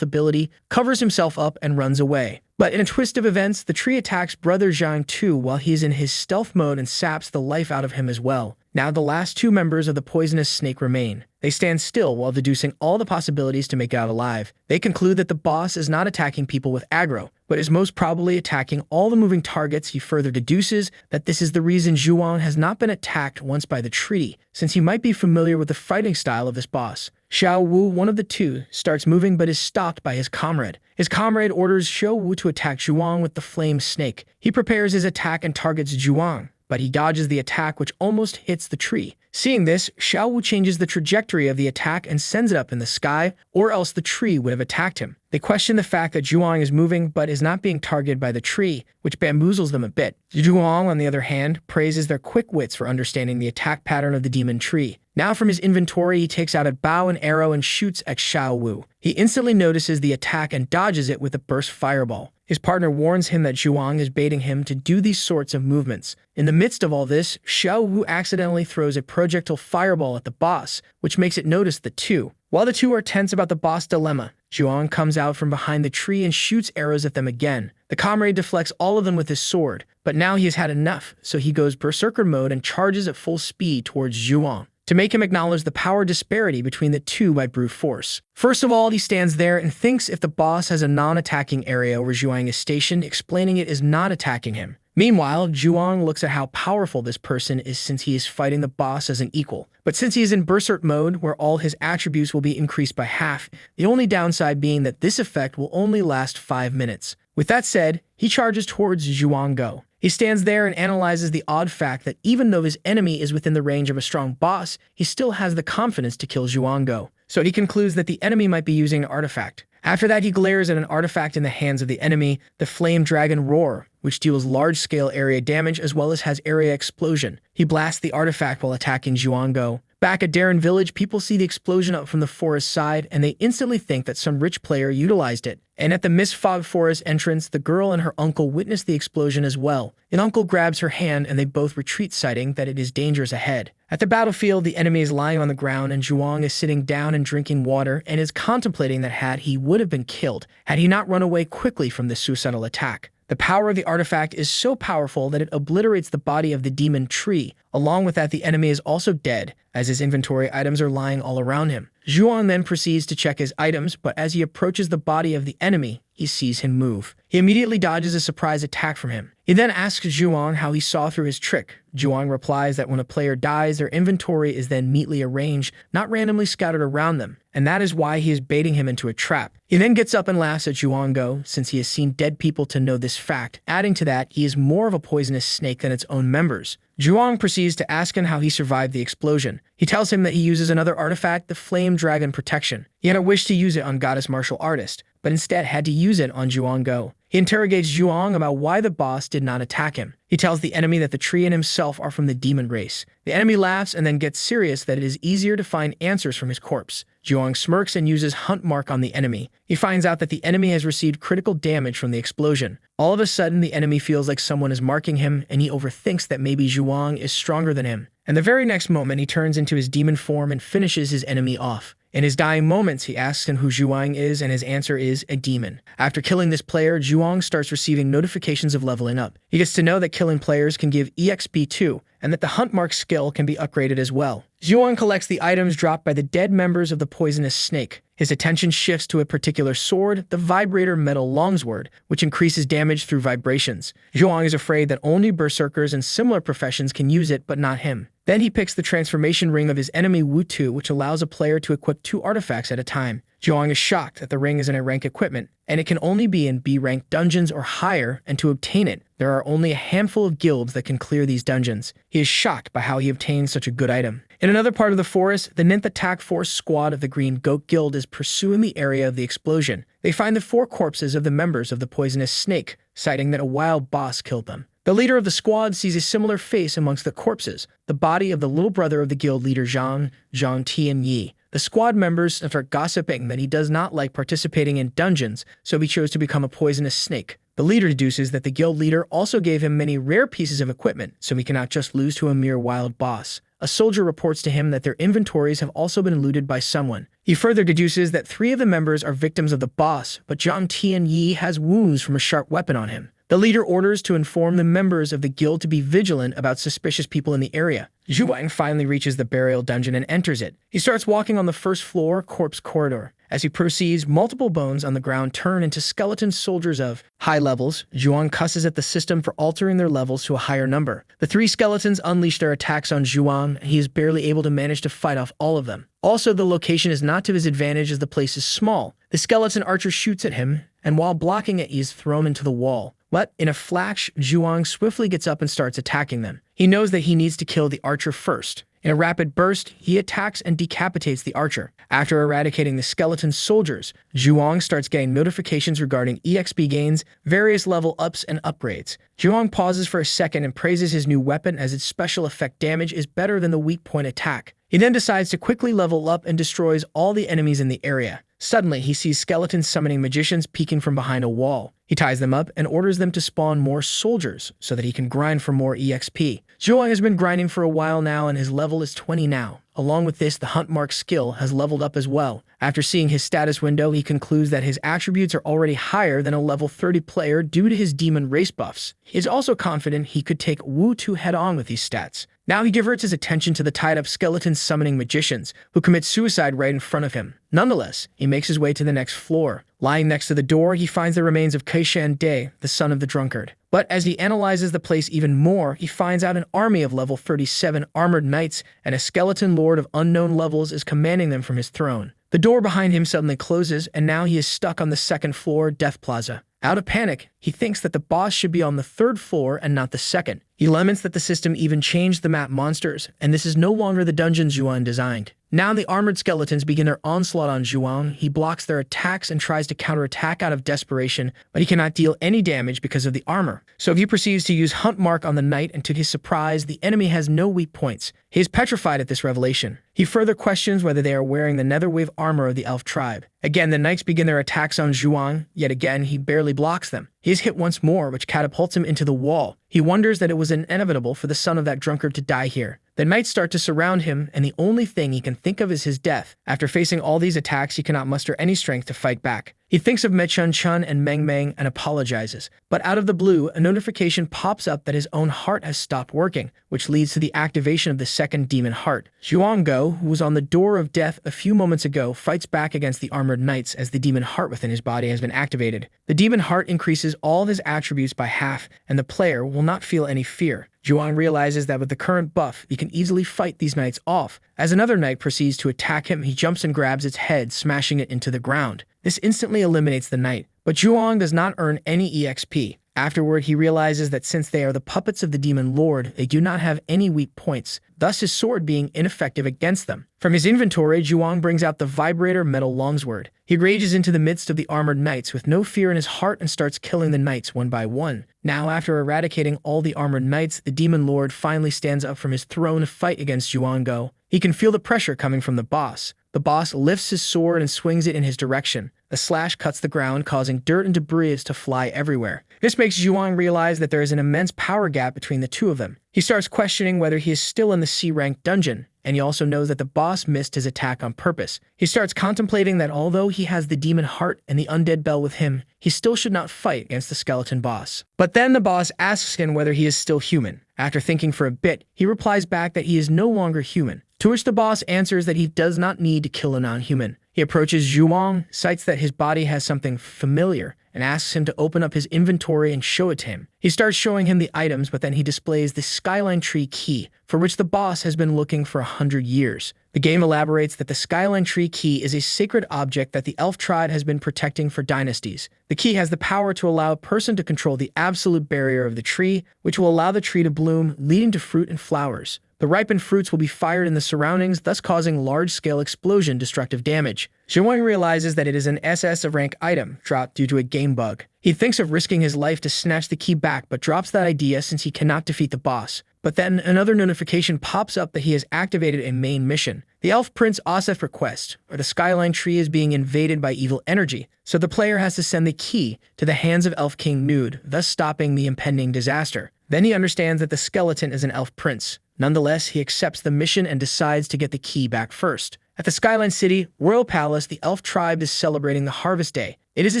ability, covers himself up and runs away. But in a twist of events, the tree attacks Brother Zhang too while he is in his stealth mode and saps the life out of him as well. Now the last two members of the poisonous snake remain. They stand still while deducing all the possibilities to make out alive. They conclude that the boss is not attacking people with aggro, but is most probably attacking all the moving targets. He further deduces that this is the reason Zhuang has not been attacked once by the tree, since he might be familiar with the fighting style of this boss. Xiao Wu, one of the two, starts moving but is stopped by his comrade. His comrade orders Xiao Wu to attack Zhuang with the flame snake. He prepares his attack and targets Zhuang, but he dodges the attack, which almost hits the tree. Seeing this, Xiao Wu changes the trajectory of the attack and sends it up in the sky, or else the tree would have attacked him. They question the fact that Zhuang is moving but is not being targeted by the tree, which bamboozles them a bit. Zhuang, on the other hand, praises their quick wits for understanding the attack pattern of the demon tree. Now from his inventory, he takes out a bow and arrow and shoots at Xiao Wu. He instantly notices the attack and dodges it with a burst fireball. His partner warns him that Zhuang is baiting him to do these sorts of movements. In the midst of all this, Xiao Wu accidentally throws a projectile fireball at the boss, which makes it notice the two. While the two are tense about the boss dilemma, Zhuang comes out from behind the tree and shoots arrows at them again. The comrade deflects all of them with his sword, but now he has had enough, so he goes berserker mode and charges at full speed towards Zhuang, to make him acknowledge the power disparity between the two by brute force. First of all, he stands there and thinks if the boss has a non-attacking area where Zhuang is stationed, explaining it is not attacking him. Meanwhile, Zhuang looks at how powerful this person is since he is fighting the boss as an equal. But since he is in berserk mode, where all his attributes will be increased by half, the only downside being that this effect will only last 5 minutes. With that said, he charges towards Zhuang Go. He stands there and analyzes the odd fact that even though his enemy is within the range of a strong boss, he still has the confidence to kill Zhuang Go. So he concludes that the enemy might be using an artifact. After that, he glares at an artifact in the hands of the enemy, the Flame Dragon Roar, which deals large-scale area damage as well as has area explosion. He blasts the artifact while attacking Zhuang Go. Back at Darren Village, people see the explosion up from the forest side, and they instantly think that some rich player utilized it. And at the Mist Fog Forest entrance, the girl and her uncle witness the explosion as well. An uncle grabs her hand and they both retreat, citing that it is dangerous ahead. At the battlefield, the enemy is lying on the ground and Zhuang is sitting down and drinking water and is contemplating that he would have been killed had he not run away quickly from this suicidal attack. The power of the artifact is so powerful that it obliterates the body of the demon tree. Along with that, the enemy is also dead, as his inventory items are lying all around him. Zhuang then proceeds to check his items, but as he approaches the body of the enemy, he sees him move. He immediately dodges a surprise attack from him. He then asks Zhuang how he saw through his trick. Zhuang replies that when a player dies, their inventory is then neatly arranged, not randomly scattered around them, and that is why he is baiting him into a trap. He then gets up and laughs at Zhuang Go, since he has seen dead people to know this fact. Adding to that, he is more of a poisonous snake than its own members. Zhuang proceeds to ask him how he survived the explosion. He tells him that he uses another artifact, the Flame Dragon Protection. He had a wish to use it on Goddess Martial Artist, but instead had to use it on Zhuang Go. He interrogates Zhuang about why the boss did not attack him. He tells the enemy that the tree and himself are from the demon race. The enemy laughs and then gets serious that it is easier to find answers from his corpse. Zhuang smirks and uses Hunt Mark on the enemy. He finds out that the enemy has received critical damage from the explosion. All of a sudden, the enemy feels like someone is marking him, and he overthinks that maybe Zhuang is stronger than him. And the very next moment, he turns into his demon form and finishes his enemy off. In his dying moments, he asks him who Zhuang is, and his answer is a demon. After killing this player, Zhuang starts receiving notifications of leveling up. He gets to know that killing players can give EXP too, and that the Hunt Mark skill can be upgraded as well. Zhuang collects the items dropped by the dead members of the poisonous snake. His attention shifts to a particular sword, the Vibrator Metal Longsword, which increases damage through vibrations. Zhuang is afraid that only berserkers and similar professions can use it, but not him. Then he picks the transformation ring of his enemy Wu-Tu, which allows a player to equip 2 artifacts at a time. Zhuang is shocked that the ring isn't a rank equipment, and it can only be in B-rank dungeons or higher, and to obtain it, there are only a handful of guilds that can clear these dungeons. He is shocked by how he obtained such a good item. In another part of the forest, the 9th Attack Force Squad of the Green Goat Guild is pursuing the area of the explosion. They find the 4 corpses of the members of the poisonous snake, citing that a wild boss killed them. The leader of the squad sees a similar face amongst the corpses, the body of the little brother of the guild leader Zhang Tianyi. The squad members start gossiping that he does not like participating in dungeons, so he chose to become a poisonous snake. The leader deduces that the guild leader also gave him many rare pieces of equipment, so he cannot just lose to a mere wild boss. A soldier reports to him that their inventories have also been looted by someone. He further deduces that 3 of the members are victims of the boss, but Zhang Tianyi has wounds from a sharp weapon on him. The leader orders to inform the members of the guild to be vigilant about suspicious people in the area. Zhuang finally reaches the burial dungeon and enters it. He starts walking on the first floor corpse corridor. As he proceeds, multiple bones on the ground turn into skeleton soldiers of high levels. Zhuang cusses at the system for altering their levels to a higher number. The three skeletons unleash their attacks on Zhuang, and he is barely able to manage to fight off all of them. Also, the location is not to his advantage as the place is small. The skeleton archer shoots at him, and while blocking it, he is thrown into the wall. But in a flash, Zhuang swiftly gets up and starts attacking them. He knows that he needs to kill the archer first. In a rapid burst, he attacks and decapitates the archer. After eradicating the skeleton soldiers, Zhuang starts getting notifications regarding EXP gains, various level ups and upgrades. Zhuang pauses for a second and praises his new weapon as its special effect damage is better than the weak point attack. He then decides to quickly level up and destroys all the enemies in the area. Suddenly, he sees skeletons summoning magicians peeking from behind a wall. He ties them up and orders them to spawn more soldiers so that he can grind for more EXP. Zhuang has been grinding for a while now and his level is 20 now. Along with this, the Hunt Mark skill has leveled up as well. After seeing his status window, he concludes that his attributes are already higher than a level 30 player due to his demon race buffs. He is also confident he could take Wu Tu head-on with these stats. Now he diverts his attention to the tied-up skeleton summoning magicians, who commit suicide right in front of him. Nonetheless, he makes his way to the next floor. Lying next to the door, he finds the remains of Kaishan De, the son of the drunkard. But as he analyzes the place even more, he finds out an army of level 37 armored knights and a skeleton lord of unknown levels is commanding them from his throne. The door behind him suddenly closes, and now he is stuck on the second floor, Death Plaza. Out of panic, he thinks that the boss should be on the third floor and not the second. He laments that the system even changed the map monsters, and this is no longer the dungeon Zhuang designed. Now the armored skeletons begin their onslaught on Zhuang. He blocks their attacks and tries to counterattack out of desperation, but he cannot deal any damage because of the armor. So he proceeds to use Hunt Mark on the knight, and to his surprise, the enemy has no weak points. He is petrified at this revelation. He further questions whether they are wearing the netherwave armor of the elf tribe. Again, the knights begin their attacks on Zhuang. Yet again, he barely blocks them. He is hit once more, which catapults him into the wall. He wonders that it was inevitable for the son of that drunkard to die here. The knights start to surround him, and the only thing he can think of is his death. After facing all these attacks, he cannot muster any strength to fight back. He thinks of Mechun Chun and Meng Meng and apologizes. But out of the blue, a notification pops up that his own heart has stopped working, which leads to the activation of the second demon heart. Zhuang Go, who was on the door of death a few moments ago, fights back against the armored knights as the demon heart within his body has been activated. The demon heart increases all of his attributes by half, and the player will not feel any fear. Zhuang realizes that with the current buff, he can easily fight these knights off. As another knight proceeds to attack him, he jumps and grabs its head, smashing it into the ground. This instantly eliminates the knight, but Zhuang does not earn any EXP. Afterward, he realizes that since they are the puppets of the demon lord, they do not have any weak points, thus his sword being ineffective against them. From his inventory, Zhuang brings out the vibrator metal longsword. He rages into the midst of the armored knights with no fear in his heart and starts killing the knights one by one. Now, after eradicating all the armored knights, the demon lord finally stands up from his throne to fight against Zhuang Go. He can feel the pressure coming from the boss. The boss lifts his sword and swings it in his direction. A slash cuts the ground, causing dirt and debris to fly everywhere. This makes Zhuang realize that there is an immense power gap between the two of them. He starts questioning whether he is still in the C-rank dungeon, and he also knows that the boss missed his attack on purpose. He starts contemplating that although he has the demon heart and the undead bell with him, he still should not fight against the skeleton boss. But then the boss asks him whether he is still human. After thinking for a bit, he replies back that he is no longer human, to which the boss answers that he does not need to kill a non-human. He approaches Zhuang, cites that his body has something familiar, and asks him to open up his inventory and show it to him. He starts showing him the items, but then he displays the Skyline Tree key, for which the boss has been looking for 100 years. The game elaborates that the Skyline Tree key is a sacred object that the elf tribe has been protecting for dynasties. The key has the power to allow a person to control the absolute barrier of the tree, which will allow the tree to bloom, leading to fruit and flowers. The ripened fruits will be fired in the surroundings, thus causing large-scale explosion destructive damage. Zhuang realizes that it is an SS of rank item, dropped due to a game bug. He thinks of risking his life to snatch the key back, but drops that idea since he cannot defeat the boss. But then another notification pops up that he has activated a main mission. The Elf Prince Asef requests, or the Skyline Tree is being invaded by evil energy, so the player has to send the key to the hands of Elf King Nude, thus stopping the impending disaster. Then he understands that the skeleton is an elf prince. Nonetheless, he accepts the mission and decides to get the key back first. At the Skyline City Royal Palace, the elf tribe is celebrating the Harvest Day. It is a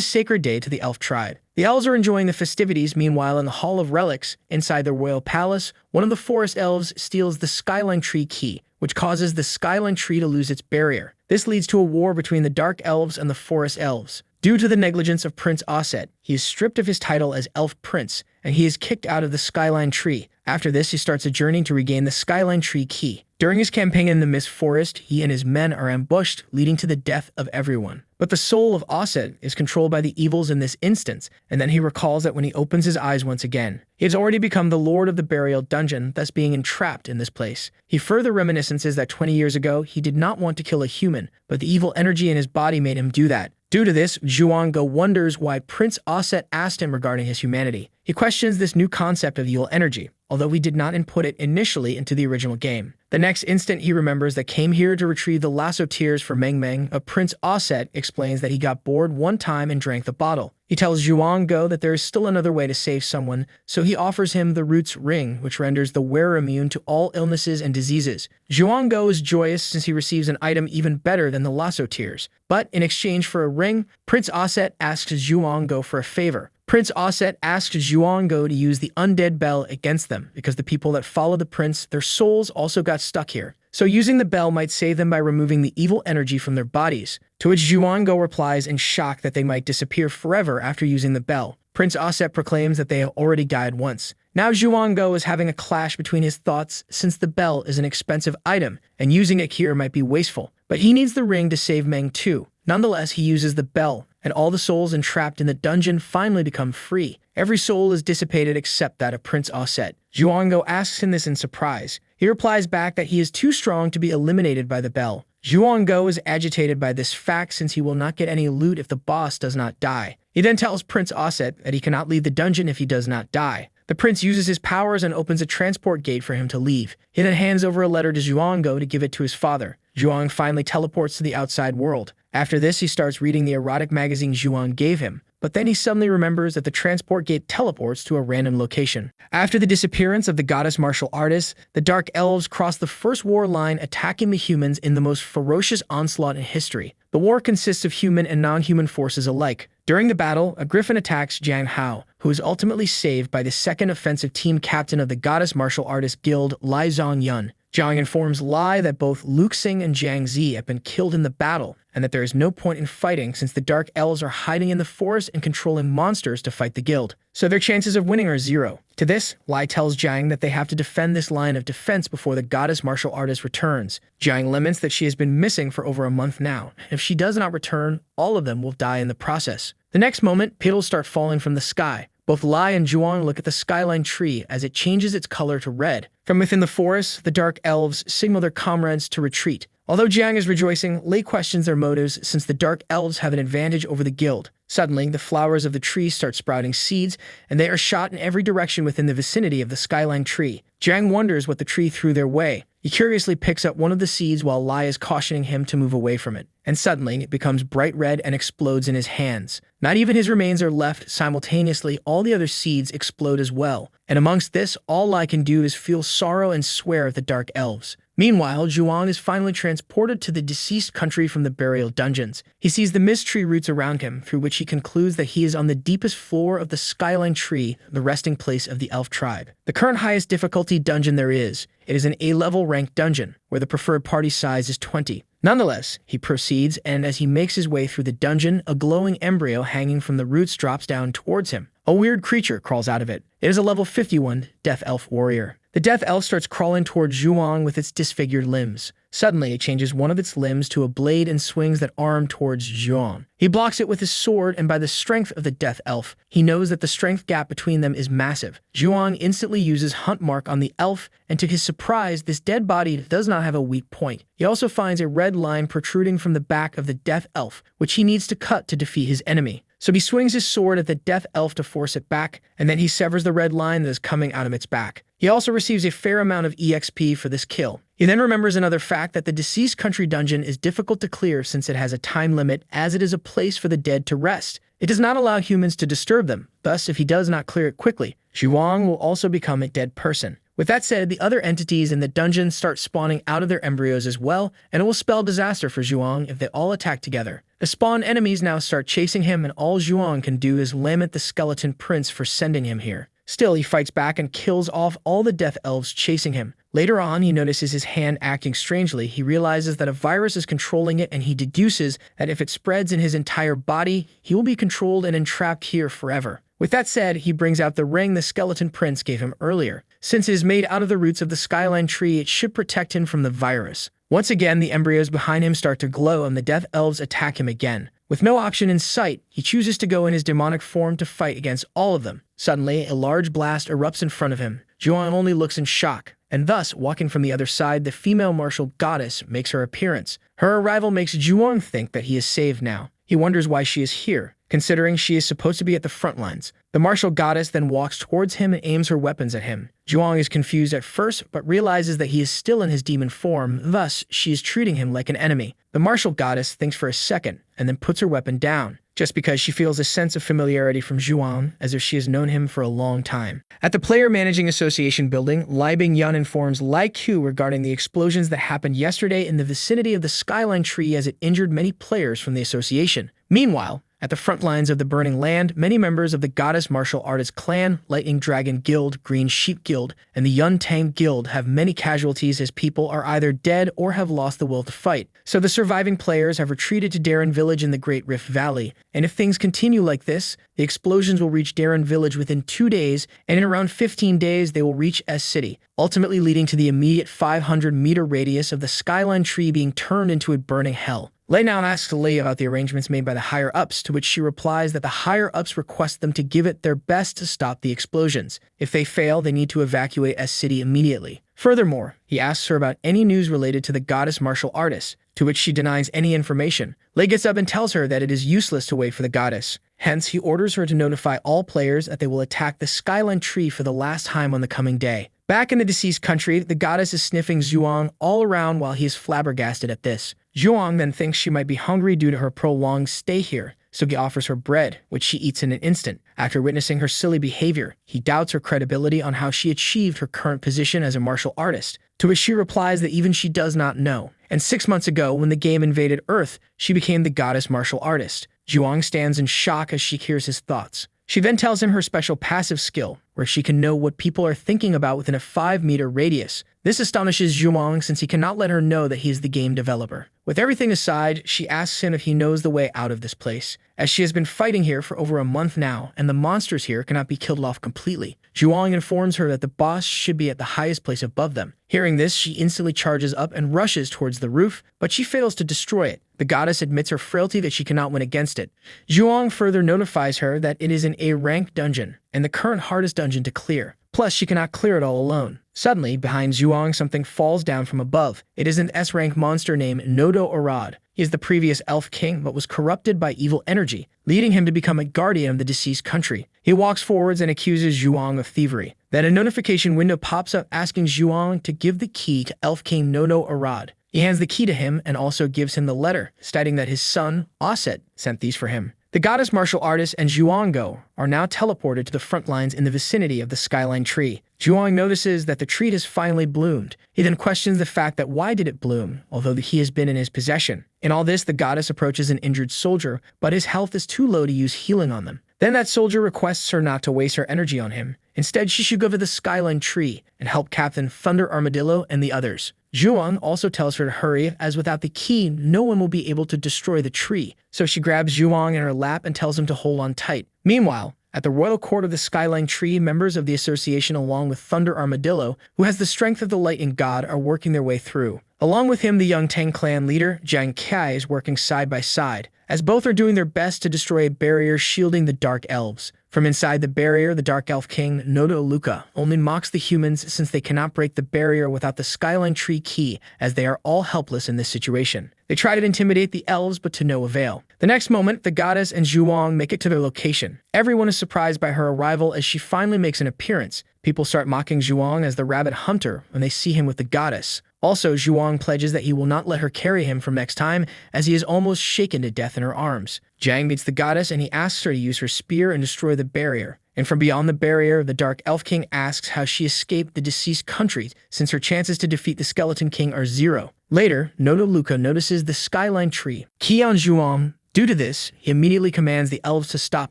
sacred day to the elf tribe. The elves are enjoying the festivities. Meanwhile, in the Hall of Relics, inside the royal palace, one of the forest elves steals the skyline tree key, which causes the skyline tree to lose its barrier. This leads to a war between the dark elves and the forest elves. Due to the negligence of Prince Osset, he is stripped of his title as Elf Prince, and he is kicked out of the Skyline Tree. After this, he starts a journey to regain the Skyline Tree key. During his campaign in the Mist Forest, he and his men are ambushed, leading to the death of everyone. But the soul of Osset is controlled by the evils in this instance, and then he recalls that when he opens his eyes once again, he has already become the Lord of the Burial Dungeon, thus being entrapped in this place. He further reminiscences that 20 years ago, he did not want to kill a human, but the evil energy in his body made him do that. Due to this, Zhuanggo wonders why Prince Osset asked him regarding his humanity. He questions this new concept of evil energy, although he did not input it initially into the original game. The next instant, he remembers that came here to retrieve the lasso tears for Meng Meng. Prince Osset explains that he got bored one time and drank the bottle. He tells Zhuanggo that there is still another way to save someone, so he offers him the Roots Ring, which renders the wearer immune to all illnesses and diseases. Zhuanggo is joyous since he receives an item even better than the lasso tears. But in exchange for a ring, Prince Osset asks Zhuanggo for a favor. Prince Osset asks Zhuanggo to use the undead bell against them, because the people that follow the prince, their souls also got stuck here. So using the bell might save them by removing the evil energy from their bodies. To which Zhuanggo replies in shock that they might disappear forever after using the bell. Prince Osset proclaims that they have already died once. Now Zhuanggo is having a clash between his thoughts since the bell is an expensive item, and using it here might be wasteful. But he needs the ring to save Meng too. Nonetheless, he uses the bell, and all the souls entrapped in the dungeon finally become free. Every soul is dissipated except that of Prince Osset. Zhuanggo asks him this in surprise. He replies back that he is too strong to be eliminated by the bell. Zhuanggo is agitated by this fact since he will not get any loot if the boss does not die. He then tells Prince Osset that he cannot leave the dungeon if he does not die. The prince uses his powers and opens a transport gate for him to leave. He then hands over a letter to Zhuanggo to give it to his father. Zhuang finally teleports to the outside world. After this, he starts reading the erotic magazine Zhuang gave him, but then he suddenly remembers that the transport gate teleports to a random location. After the disappearance of the goddess martial artists, the Dark Elves cross the first war line, attacking the humans in the most ferocious onslaught in history. The war consists of human and non-human forces alike. During the battle, a griffin attacks Jiang Hao, who is ultimately saved by the second offensive team captain of the Goddess Martial Artist Guild, Lai Zongyun. Jiang informs Lai that both Luke Xing and Jiang Zi have been killed in the battle, and that there is no point in fighting since the Dark Elves are hiding in the forest and controlling monsters to fight the guild. So their chances of winning are 0. To this, Lai tells Jiang that they have to defend this line of defense before the Goddess Martial Artist returns. Jiang laments that she has been missing for over a month now. If she does not return, all of them will die in the process. The next moment, petals start falling from the sky. Both Lai and Zhuang look at the skyline tree as it changes its color to red. From within the forest, the Dark Elves signal their comrades to retreat. Although Jiang is rejoicing, Lei questions their motives since the Dark Elves have an advantage over the guild. Suddenly, the flowers of the tree start sprouting seeds, and they are shot in every direction within the vicinity of the skyline tree. Jiang wonders what the tree threw their way. He curiously picks up one of the seeds while Lai is cautioning him to move away from it. And suddenly, it becomes bright red and explodes in his hands. Not even his remains are left. Simultaneously, all the other seeds explode as well. And amongst this, all Lai can do is feel sorrow and swear at the Dark Elves. Meanwhile, Zhuang is finally transported to the deceased country from the burial dungeons. He sees the mist tree roots around him, through which he concludes that he is on the deepest floor of the skyline tree, the resting place of the elf tribe. The current highest difficulty dungeon there is. It is an A-level ranked dungeon, where the preferred party size is 20. Nonetheless, he proceeds, and as he makes his way through the dungeon, a glowing embryo hanging from the roots drops down towards him. A weird creature crawls out of it. It is a level 51 Death Elf warrior. The Death Elf starts crawling towards Zhuang with its disfigured limbs. Suddenly, it changes one of its limbs to a blade and swings that arm towards Zhuang. He blocks it with his sword, and by the strength of the Death Elf, he knows that the strength gap between them is massive. Zhuang instantly uses Hunt Mark on the elf, and to his surprise, this dead body does not have a weak point. He also finds a red line protruding from the back of the Death Elf, which he needs to cut to defeat his enemy. So he swings his sword at the Death Elf to force it back, and then he severs the red line that is coming out of its back. He also receives a fair amount of EXP for this kill. He then remembers another fact that the deceased country dungeon is difficult to clear since it has a time limit, as it is a place for the dead to rest. It does not allow humans to disturb them. Thus, if he does not clear it quickly, Zhuang will also become a dead person. With that said, the other entities in the dungeon start spawning out of their embryos as well, and it will spell disaster for Zhuang if they all attack together. The spawned enemies now start chasing him, and all Zhuang can do is lament the skeleton prince for sending him here. Still, he fights back and kills off all the death elves chasing him. Later on, he notices his hand acting strangely. He realizes that a virus is controlling it, and he deduces that if it spreads in his entire body, he will be controlled and entrapped here forever. With that said, he brings out the ring the skeleton prince gave him earlier. Since it is made out of the roots of the skyline tree, it should protect him from the virus. Once again, the embryos behind him start to glow, and the death elves attack him again. With no option in sight, he chooses to go in his demonic form to fight against all of them. Suddenly, a large blast erupts in front of him. Zhuang only looks in shock, and thus, walking from the other side, the female martial goddess makes her appearance. Her arrival makes Zhuang think that he is saved now. He wonders why she is here, considering she is supposed to be at the front lines. The martial goddess then walks towards him and aims her weapons at him. Zhuang is confused at first, but realizes that he is still in his demon form, thus she is treating him like an enemy. The martial goddess thinks for a second, and then puts her weapon down, just because she feels a sense of familiarity from Zhuang, as if she has known him for a long time. At the Player Managing Association building, Lai Bingyun informs Lai Q regarding the explosions that happened yesterday in the vicinity of the skyline tree as it injured many players from the association. Meanwhile, at the front lines of the Burning Land, many members of the Goddess Martial Artist Clan, Lightning Dragon Guild, Green Sheep Guild, and the Yun Tang Guild have many casualties as people are either dead or have lost the will to fight. So the surviving players have retreated to Darren Village in the Great Rift Valley, and if things continue like this, the explosions will reach Darren Village within 2 days, and in around 15 days they will reach S City, ultimately leading to the immediate 500-meter radius of the skyline tree being turned into a burning hell. Lei now asks Lei about the arrangements made by the higher-ups, to which she replies that the higher-ups request them to give it their best to stop the explosions. If they fail, they need to evacuate S City immediately. Furthermore, he asks her about any news related to the goddess martial artist, to which she denies any information. Lei gets up and tells her that it is useless to wait for the goddess. Hence, he orders her to notify all players that they will attack the skyline tree for the last time on the coming day. Back in the deceased country, the goddess is sniffing Zhuang all around while he is flabbergasted at this. Zhuang then thinks she might be hungry due to her prolonged stay here, so he offers her bread, which she eats in an instant. After witnessing her silly behavior, he doubts her credibility on how she achieved her current position as a martial artist, to which she replies that even she does not know. And 6 months ago, when the game invaded Earth, she became the goddess martial artist. Zhuang stands in shock as she hears his thoughts. She then tells him her special passive skill, where she can know what people are thinking about within a 5-meter radius. This astonishes Zhuang since he cannot let her know that he is the game developer. With everything aside, she asks him if he knows the way out of this place, as she has been fighting here for over a month now, and the monsters here cannot be killed off completely. Zhuang informs her that the boss should be at the highest place above them. Hearing this, she instantly charges up and rushes towards the roof, but she fails to destroy it. The goddess admits her frailty that she cannot win against it. Zhuang further notifies her that it is an A-rank dungeon, and the current hardest dungeon to clear. Plus, she cannot clear it all alone. Suddenly, behind Zhuang, something falls down from above. It is an S-rank monster named Nodo Arad. He is the previous elf king, but was corrupted by evil energy, leading him to become a guardian of the deceased country. He walks forwards and accuses Zhuang of thievery. Then a notification window pops up asking Zhuang to give the key to Elf King Nodo Arad. He hands the key to him and also gives him the letter, stating that his son, Osset, sent these for him. The goddess martial artist and Zhuang Go are now teleported to the front lines in the vicinity of the skyline tree. Zhuang notices that the tree has finally bloomed. He then questions the fact that why did it bloom, although he has been in his possession. In all this, the goddess approaches an injured soldier, but his health is too low to use healing on them. Then that soldier requests her not to waste her energy on him. Instead, she should go to the skyline tree and help Captain Thunder Armadillo and the others. Zhuang also tells her to hurry, as without the key, no one will be able to destroy the tree. So she grabs Zhuang in her lap and tells him to hold on tight. Meanwhile, at the royal court of the Skyline Tree, members of the association along with Thunder Armadillo, who has the strength of the lightning god, are working their way through. Along with him, the Young Tang clan leader, Jiang Kai, is working side by side, as both are doing their best to destroy a barrier shielding the Dark Elves. From inside the barrier, the Dark Elf King, Nodo Luca, only mocks the humans since they cannot break the barrier without the Skyline Tree key, as they are all helpless in this situation. They try to intimidate the elves, but to no avail. The next moment, the goddess and Zhuang make it to their location. Everyone is surprised by her arrival as she finally makes an appearance. People start mocking Zhuang as the rabbit hunter when they see him with the goddess. Also, Zhuang pledges that he will not let her carry him from next time, as he is almost shaken to death in her arms. Jiang meets the goddess and he asks her to use her spear and destroy the barrier. And from beyond the barrier, the Dark Elf King asks how she escaped the deceased country, since her chances to defeat the Skeleton King are 0. Later, Noda Luca notices the skyline tree. Qian Zhuang. Due to this, he immediately commands the elves to stop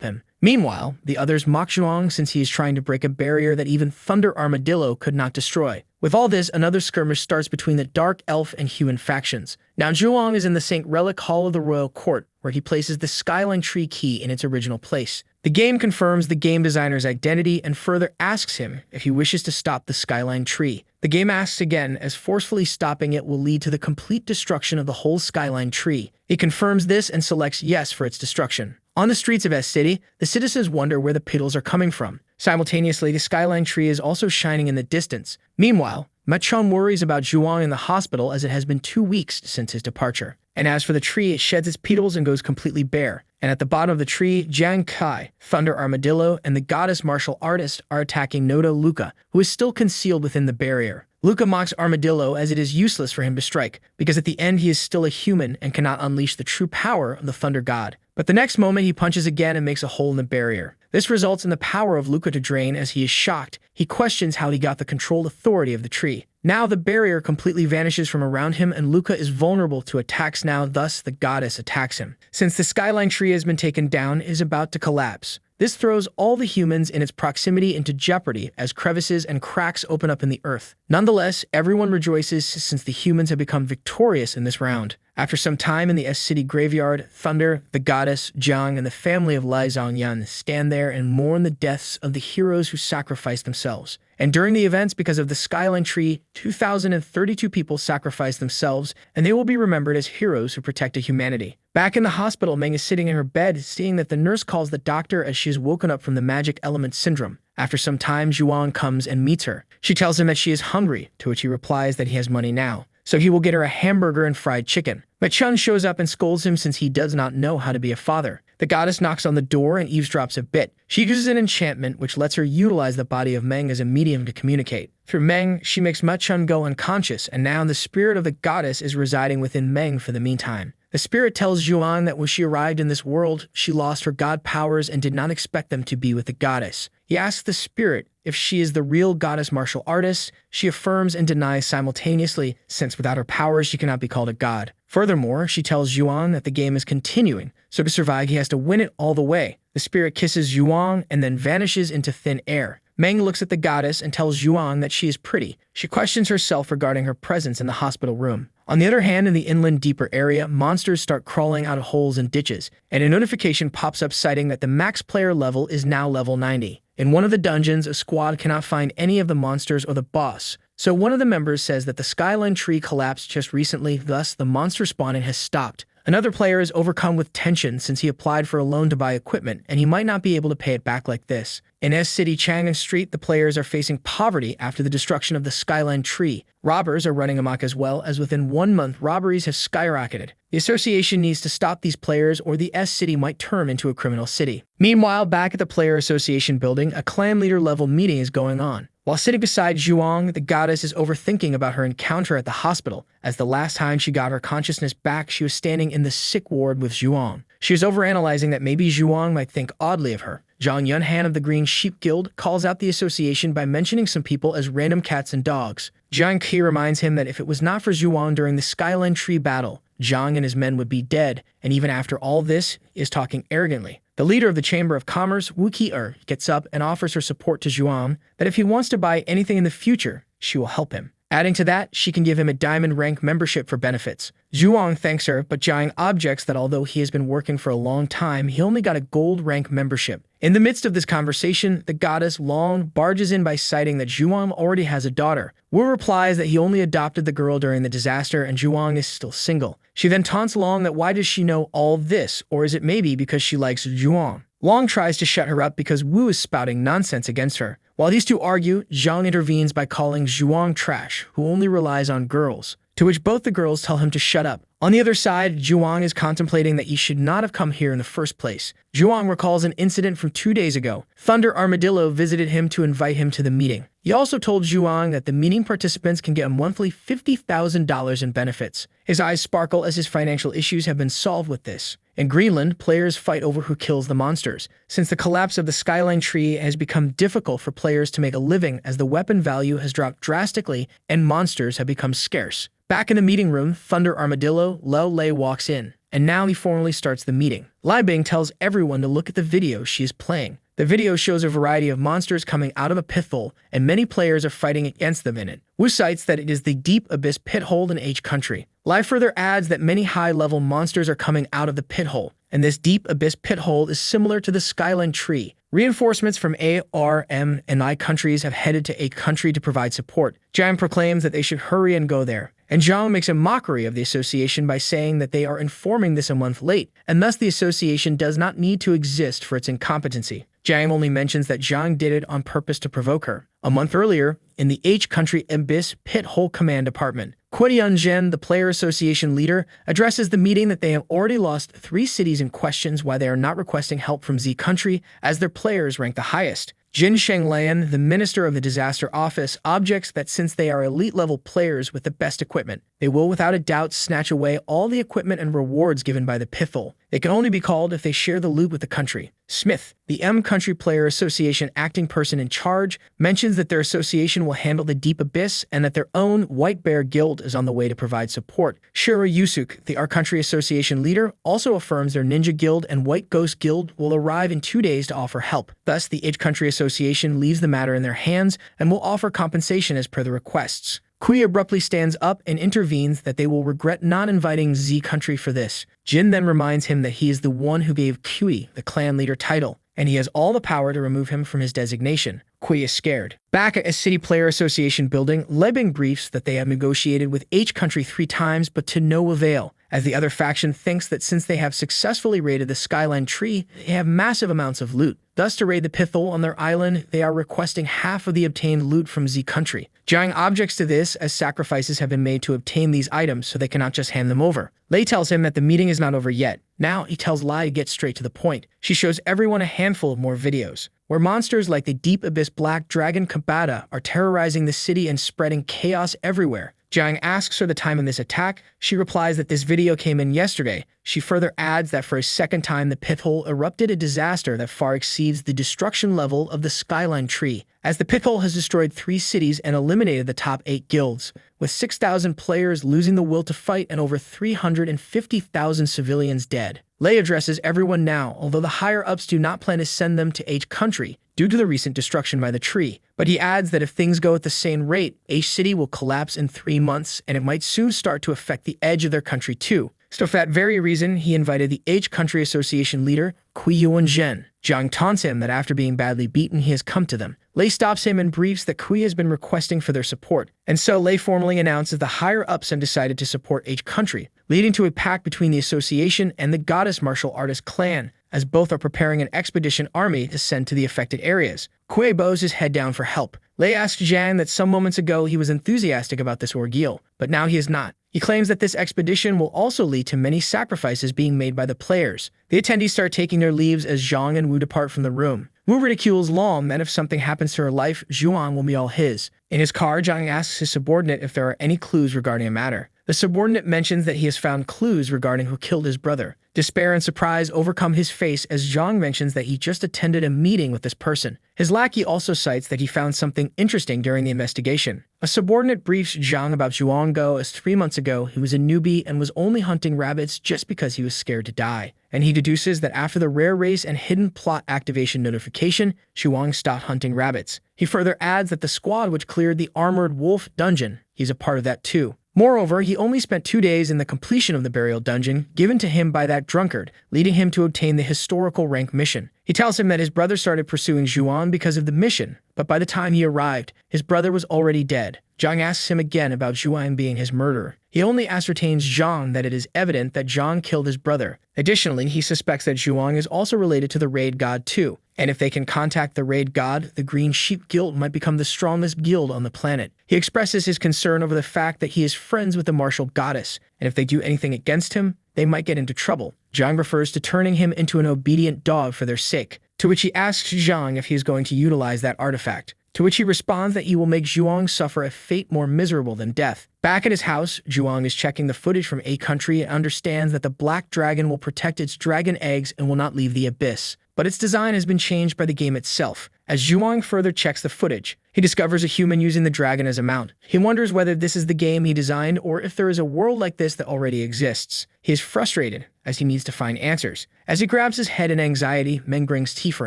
him. Meanwhile, the others mock Zhuang since he is trying to break a barrier that even Thunder Armadillo could not destroy. With all this, another skirmish starts between the Dark Elf and Human factions. Now Zhuang is in the St. Relic Hall of the Royal Court, where he places the Skyline Tree key in its original place. The game confirms the game designer's identity and further asks him if he wishes to stop the Skyline Tree. The game asks again, as forcefully stopping it will lead to the complete destruction of the whole Skyline Tree. He confirms this and selects yes for its destruction. On the streets of S-City, the citizens wonder where the piddles are coming from. Simultaneously, the Skyline Tree is also shining in the distance. Meanwhile, Ma-chun worries about Zhuang in the hospital as it has been 2 weeks since his departure. And as for the tree, it sheds its petals and goes completely bare. And at the bottom of the tree, Jiang Kai, Thunder Armadillo, and the goddess martial artist are attacking Noda Luca, who is still concealed within the barrier. Luca mocks Armadillo as it is useless for him to strike, because at the end he is still a human and cannot unleash the true power of the Thunder God. But the next moment he punches again and makes a hole in the barrier. This results in the power of Luca to drain as he is shocked. He questions how he got the controlled authority of the tree. Now the barrier completely vanishes from around him and Luca is vulnerable to attacks now, thus the goddess attacks him. Since the Skyline Tree has been taken down, it is about to collapse. This throws all the humans in its proximity into jeopardy as crevices and cracks open up in the earth. Nonetheless, everyone rejoices since the humans have become victorious in this round. After some time in the S-City graveyard, Thunder, the goddess, Jiang, and the family of Lai Zhongyan stand there and mourn the deaths of the heroes who sacrificed themselves. And during the events, because of the Skyline Tree, 2,032 people sacrificed themselves, and they will be remembered as heroes who protected humanity. Back in the hospital, Meng is sitting in her bed, seeing that the nurse calls the doctor as she is woken up from the magic element syndrome. After some time, Zhuang comes and meets her. She tells him that she is hungry, to which he replies that he has money now, so he will get her a hamburger and fried chicken. Ma-chun shows up and scolds him since he does not know how to be a father. The goddess knocks on the door and eavesdrops a bit. She uses an enchantment which lets her utilize the body of Meng as a medium to communicate. Through Meng, she makes Ma-chun go unconscious, and now the spirit of the goddess is residing within Meng for the meantime. The spirit tells Zhuang that when she arrived in this world, she lost her god powers and did not expect them to be with the goddess. He asks the spirit if she is the real goddess martial artist. She affirms and denies simultaneously, since without her powers she cannot be called a god. Furthermore, she tells Zhuang that the game is continuing, so to survive he has to win it all the way. The spirit kisses Zhuang and then vanishes into thin air. Meng looks at the goddess and tells Zhuang that she is pretty. She questions herself regarding her presence in the hospital room. On the other hand, in the inland deeper area, monsters start crawling out of holes and ditches, and a notification pops up citing that the max player level is now level 90. In one of the dungeons, a squad cannot find any of the monsters or the boss, so one of the members says that the Skyline Tree collapsed just recently, thus the monster spawning has stopped. Another player is overcome with tension since he applied for a loan to buy equipment, and he might not be able to pay it back like this. In S-City Chang'an Street, the players are facing poverty after the destruction of the Skyline Tree. Robbers are running amok as well, as within 1 month robberies have skyrocketed. The association needs to stop these players or the S-City might turn into a criminal city. Meanwhile, back at the Player Association building, a clan leader level meeting is going on. While sitting beside Zhuang, the goddess is overthinking about her encounter at the hospital, as the last time she got her consciousness back, she was standing in the sick ward with Zhuang. She is overanalyzing that maybe Zhuang might think oddly of her. Zhang Yunhan of the Green Sheep Guild calls out the association by mentioning some people as random cats and dogs. Jiang Qi reminds him that if it was not for Zhuang during the Skyline Tree battle, Zhang and his men would be dead, and even after all this, is talking arrogantly. The leader of the Chamber of Commerce, Wu Qi gets up and offers her support to Zhuang, that if he wants to buy anything in the future, she will help him. Adding to that, she can give him a diamond rank membership for benefits. Zhuang thanks her, but Jiang objects that although he has been working for a long time, he only got a gold rank membership. In the midst of this conversation, the goddess Long barges in by citing that Zhuang already has a daughter. Wu replies that he only adopted the girl during the disaster and Zhuang is still single. She then taunts Long that why does she know all this, or is it maybe because she likes Zhuang? Long tries to shut her up because Wu is spouting nonsense against her. While these two argue, Zhang intervenes by calling Zhuang trash, who only relies on girls, to which both the girls tell him to shut up. On the other side, Zhuang is contemplating that he should not have come here in the first place. Zhuang recalls an incident from 2 days ago. Thunder Armadillo visited him to invite him to the meeting. He also told Zhuang that the meeting participants can get a monthly $50,000 in benefits. His eyes sparkle as his financial issues have been solved with this. In Greenland, players fight over who kills the monsters, since the collapse of the skyline tree has become difficult for players to make a living as the weapon value has dropped drastically and monsters have become scarce. Back in the meeting room, Thunder Armadillo, Lao Lei walks in, and now he formally starts the meeting. Lai Bing tells everyone to look at the video she is playing. The video shows a variety of monsters coming out of a pit hole, and many players are fighting against them in it. Wu cites that it is the Deep Abyss pit hole in H country. Lai further adds that many high-level monsters are coming out of the pit hole, and this Deep Abyss pit hole is similar to the Skyline Tree. Reinforcements from A, R, M, and I countries have headed to A country to provide support. Jiang proclaims that they should hurry and go there, and Zhang makes a mockery of the association by saying that they are informing this a month late, and thus the association does not need to exist for its incompetency. Jiang only mentions that Zhang did it on purpose to provoke her. A month earlier, in the H country Abyss Pit Hole Command Department, Kuei Zhen, the player association leader, addresses the meeting that they have already lost 3 cities and questions why they are not requesting help from Z country as their players rank the highest. Jin Shenglian, the minister of the disaster office, objects that since they are elite-level players with the best equipment, they will without a doubt snatch away all the equipment and rewards given by the Pithol. They can only be called if they share the loot with the country. Smith, the M Country Player Association acting person in charge, mentions that their association will handle the Deep Abyss and that their own White Bear Guild is on the way to provide support. Shira Yusuk, the R Country Association leader, also affirms their Ninja Guild and White Ghost Guild will arrive in 2 days to offer help. Thus, the H Country Association leaves the matter in their hands and will offer compensation as per the requests. Kui abruptly stands up and intervenes that they will regret not inviting Z Country for this. Jin then reminds him that he is the one who gave Kui the clan leader title, and he has all the power to remove him from his designation. Kui is scared. Back at a City Player Association building, Lebing briefs that they have negotiated with H Country 3 times but to no avail, as the other faction thinks that since they have successfully raided the Skyline Tree, they have massive amounts of loot. Thus, to raid the Pithol on their island, they are requesting half of the obtained loot from Z Country. Jiang objects to this as sacrifices have been made to obtain these items so they cannot just hand them over. Lei tells him that the meeting is not over yet. Now, he tells Lai to get straight to the point. She shows everyone a handful of more videos, where monsters like the Deep Abyss Black Dragon Kabata are terrorizing the city and spreading chaos everywhere. Jiang asks her the time of this attack. She replies that this video came in yesterday. She further adds that for a second time the Pithole erupted a disaster that far exceeds the destruction level of the Skyline Tree, as the Pithole has destroyed 3 cities and eliminated the top 8 guilds, with 6,000 players losing the will to fight and over 350,000 civilians dead. Lei addresses everyone now, although the higher-ups do not plan to send them to H Country due to the recent destruction by the tree. But he adds that if things go at the same rate, H City will collapse in 3 months, and it might soon start to affect the edge of their country too. So for that very reason, he invited the H Country Association leader, Kui Zhen. Jiang taunts him that after being badly beaten, he has come to them. Lei stops him and briefs that Kui has been requesting for their support, and so Lei formally announces the higher-ups have decided to support H Country, leading to a pact between the association and the Goddess Martial Artist clan, as both are preparing an expedition army to send to the affected areas. Kui bows his head down for help. Lei asks Jiang that some moments ago he was enthusiastic about this ordeal, but now he is not. He claims that this expedition will also lead to many sacrifices being made by the players. The attendees start taking their leaves as Zhang and Wu depart from the room. Wu ridicules Long that if something happens to her life, Zhuang will be all his. In his car, Zhang asks his subordinate if there are any clues regarding a matter. The subordinate mentions that he has found clues regarding who killed his brother. Despair and surprise overcome his face as Zhang mentions that he just attended a meeting with this person. His lackey also cites that he found something interesting during the investigation. A subordinate briefs Zhang about Zhuanggo as 3 months ago he was a newbie and was only hunting rabbits just because he was scared to die. And he deduces that after the rare race and hidden plot activation notification, Zhuang stopped hunting rabbits. He further adds that the squad which cleared the Armored Wolf dungeon, he's a part of that too. Moreover, he only spent 2 days in the completion of the burial dungeon given to him by that drunkard, leading him to obtain the historical rank mission. He tells him that his brother started pursuing Zhuan because of the mission, but by the time he arrived, his brother was already dead. Zhang asks him again about Zhuan being his murderer. He only ascertains Zhang that it is evident that Zhang killed his brother. Additionally, he suspects that Zhuang is also related to the Raid God too, and if they can contact the Raid God, the Green Sheep Guild might become the strongest guild on the planet. He expresses his concern over the fact that he is friends with the martial goddess, and if they do anything against him, they might get into trouble. Zhang refers to turning him into an obedient dog for their sake, to which he asks Zhang if he is going to utilize that artifact. to which he responds that he will make Zhuang suffer a fate more miserable than death. Back at his house, Zhuang is checking the footage from A Country and understands that the black dragon will protect its dragon eggs and will not leave the abyss. But its design has been changed by the game itself. As Zhuang further checks the footage, he discovers a human using the dragon as a mount. He wonders whether this is the game he designed or if there is a world like this that already exists. He is frustrated as he needs to find answers. As he grabs his head in anxiety, Meng brings tea for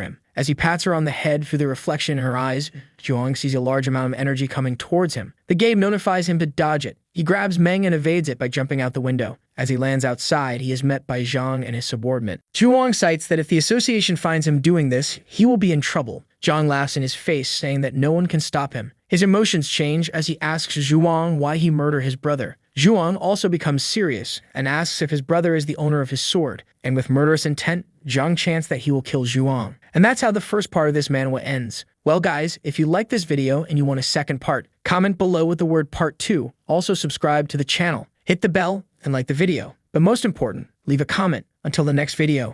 him. As he pats her on the head through the reflection in her eyes, Zhuang sees a large amount of energy coming towards him. The game notifies him to dodge it. He grabs Meng and evades it by jumping out the window. As he lands outside, he is met by Zhang and his subordinate. Zhuang cites that if the association finds him doing this, he will be in trouble. Zhang laughs in his face, saying that no one can stop him. His emotions change as he asks Zhuang why he murdered his brother. Zhuang also becomes serious and asks if his brother is the owner of his sword. And with murderous intent, Zhang chants that he will kill Zhuang. And that's how the first part of this manhwa ends. Well guys, if you like this video and you want a second part, comment below with the word part 2. Also subscribe to the channel, hit the bell, and like the video. But most important, leave a comment. Until the next video.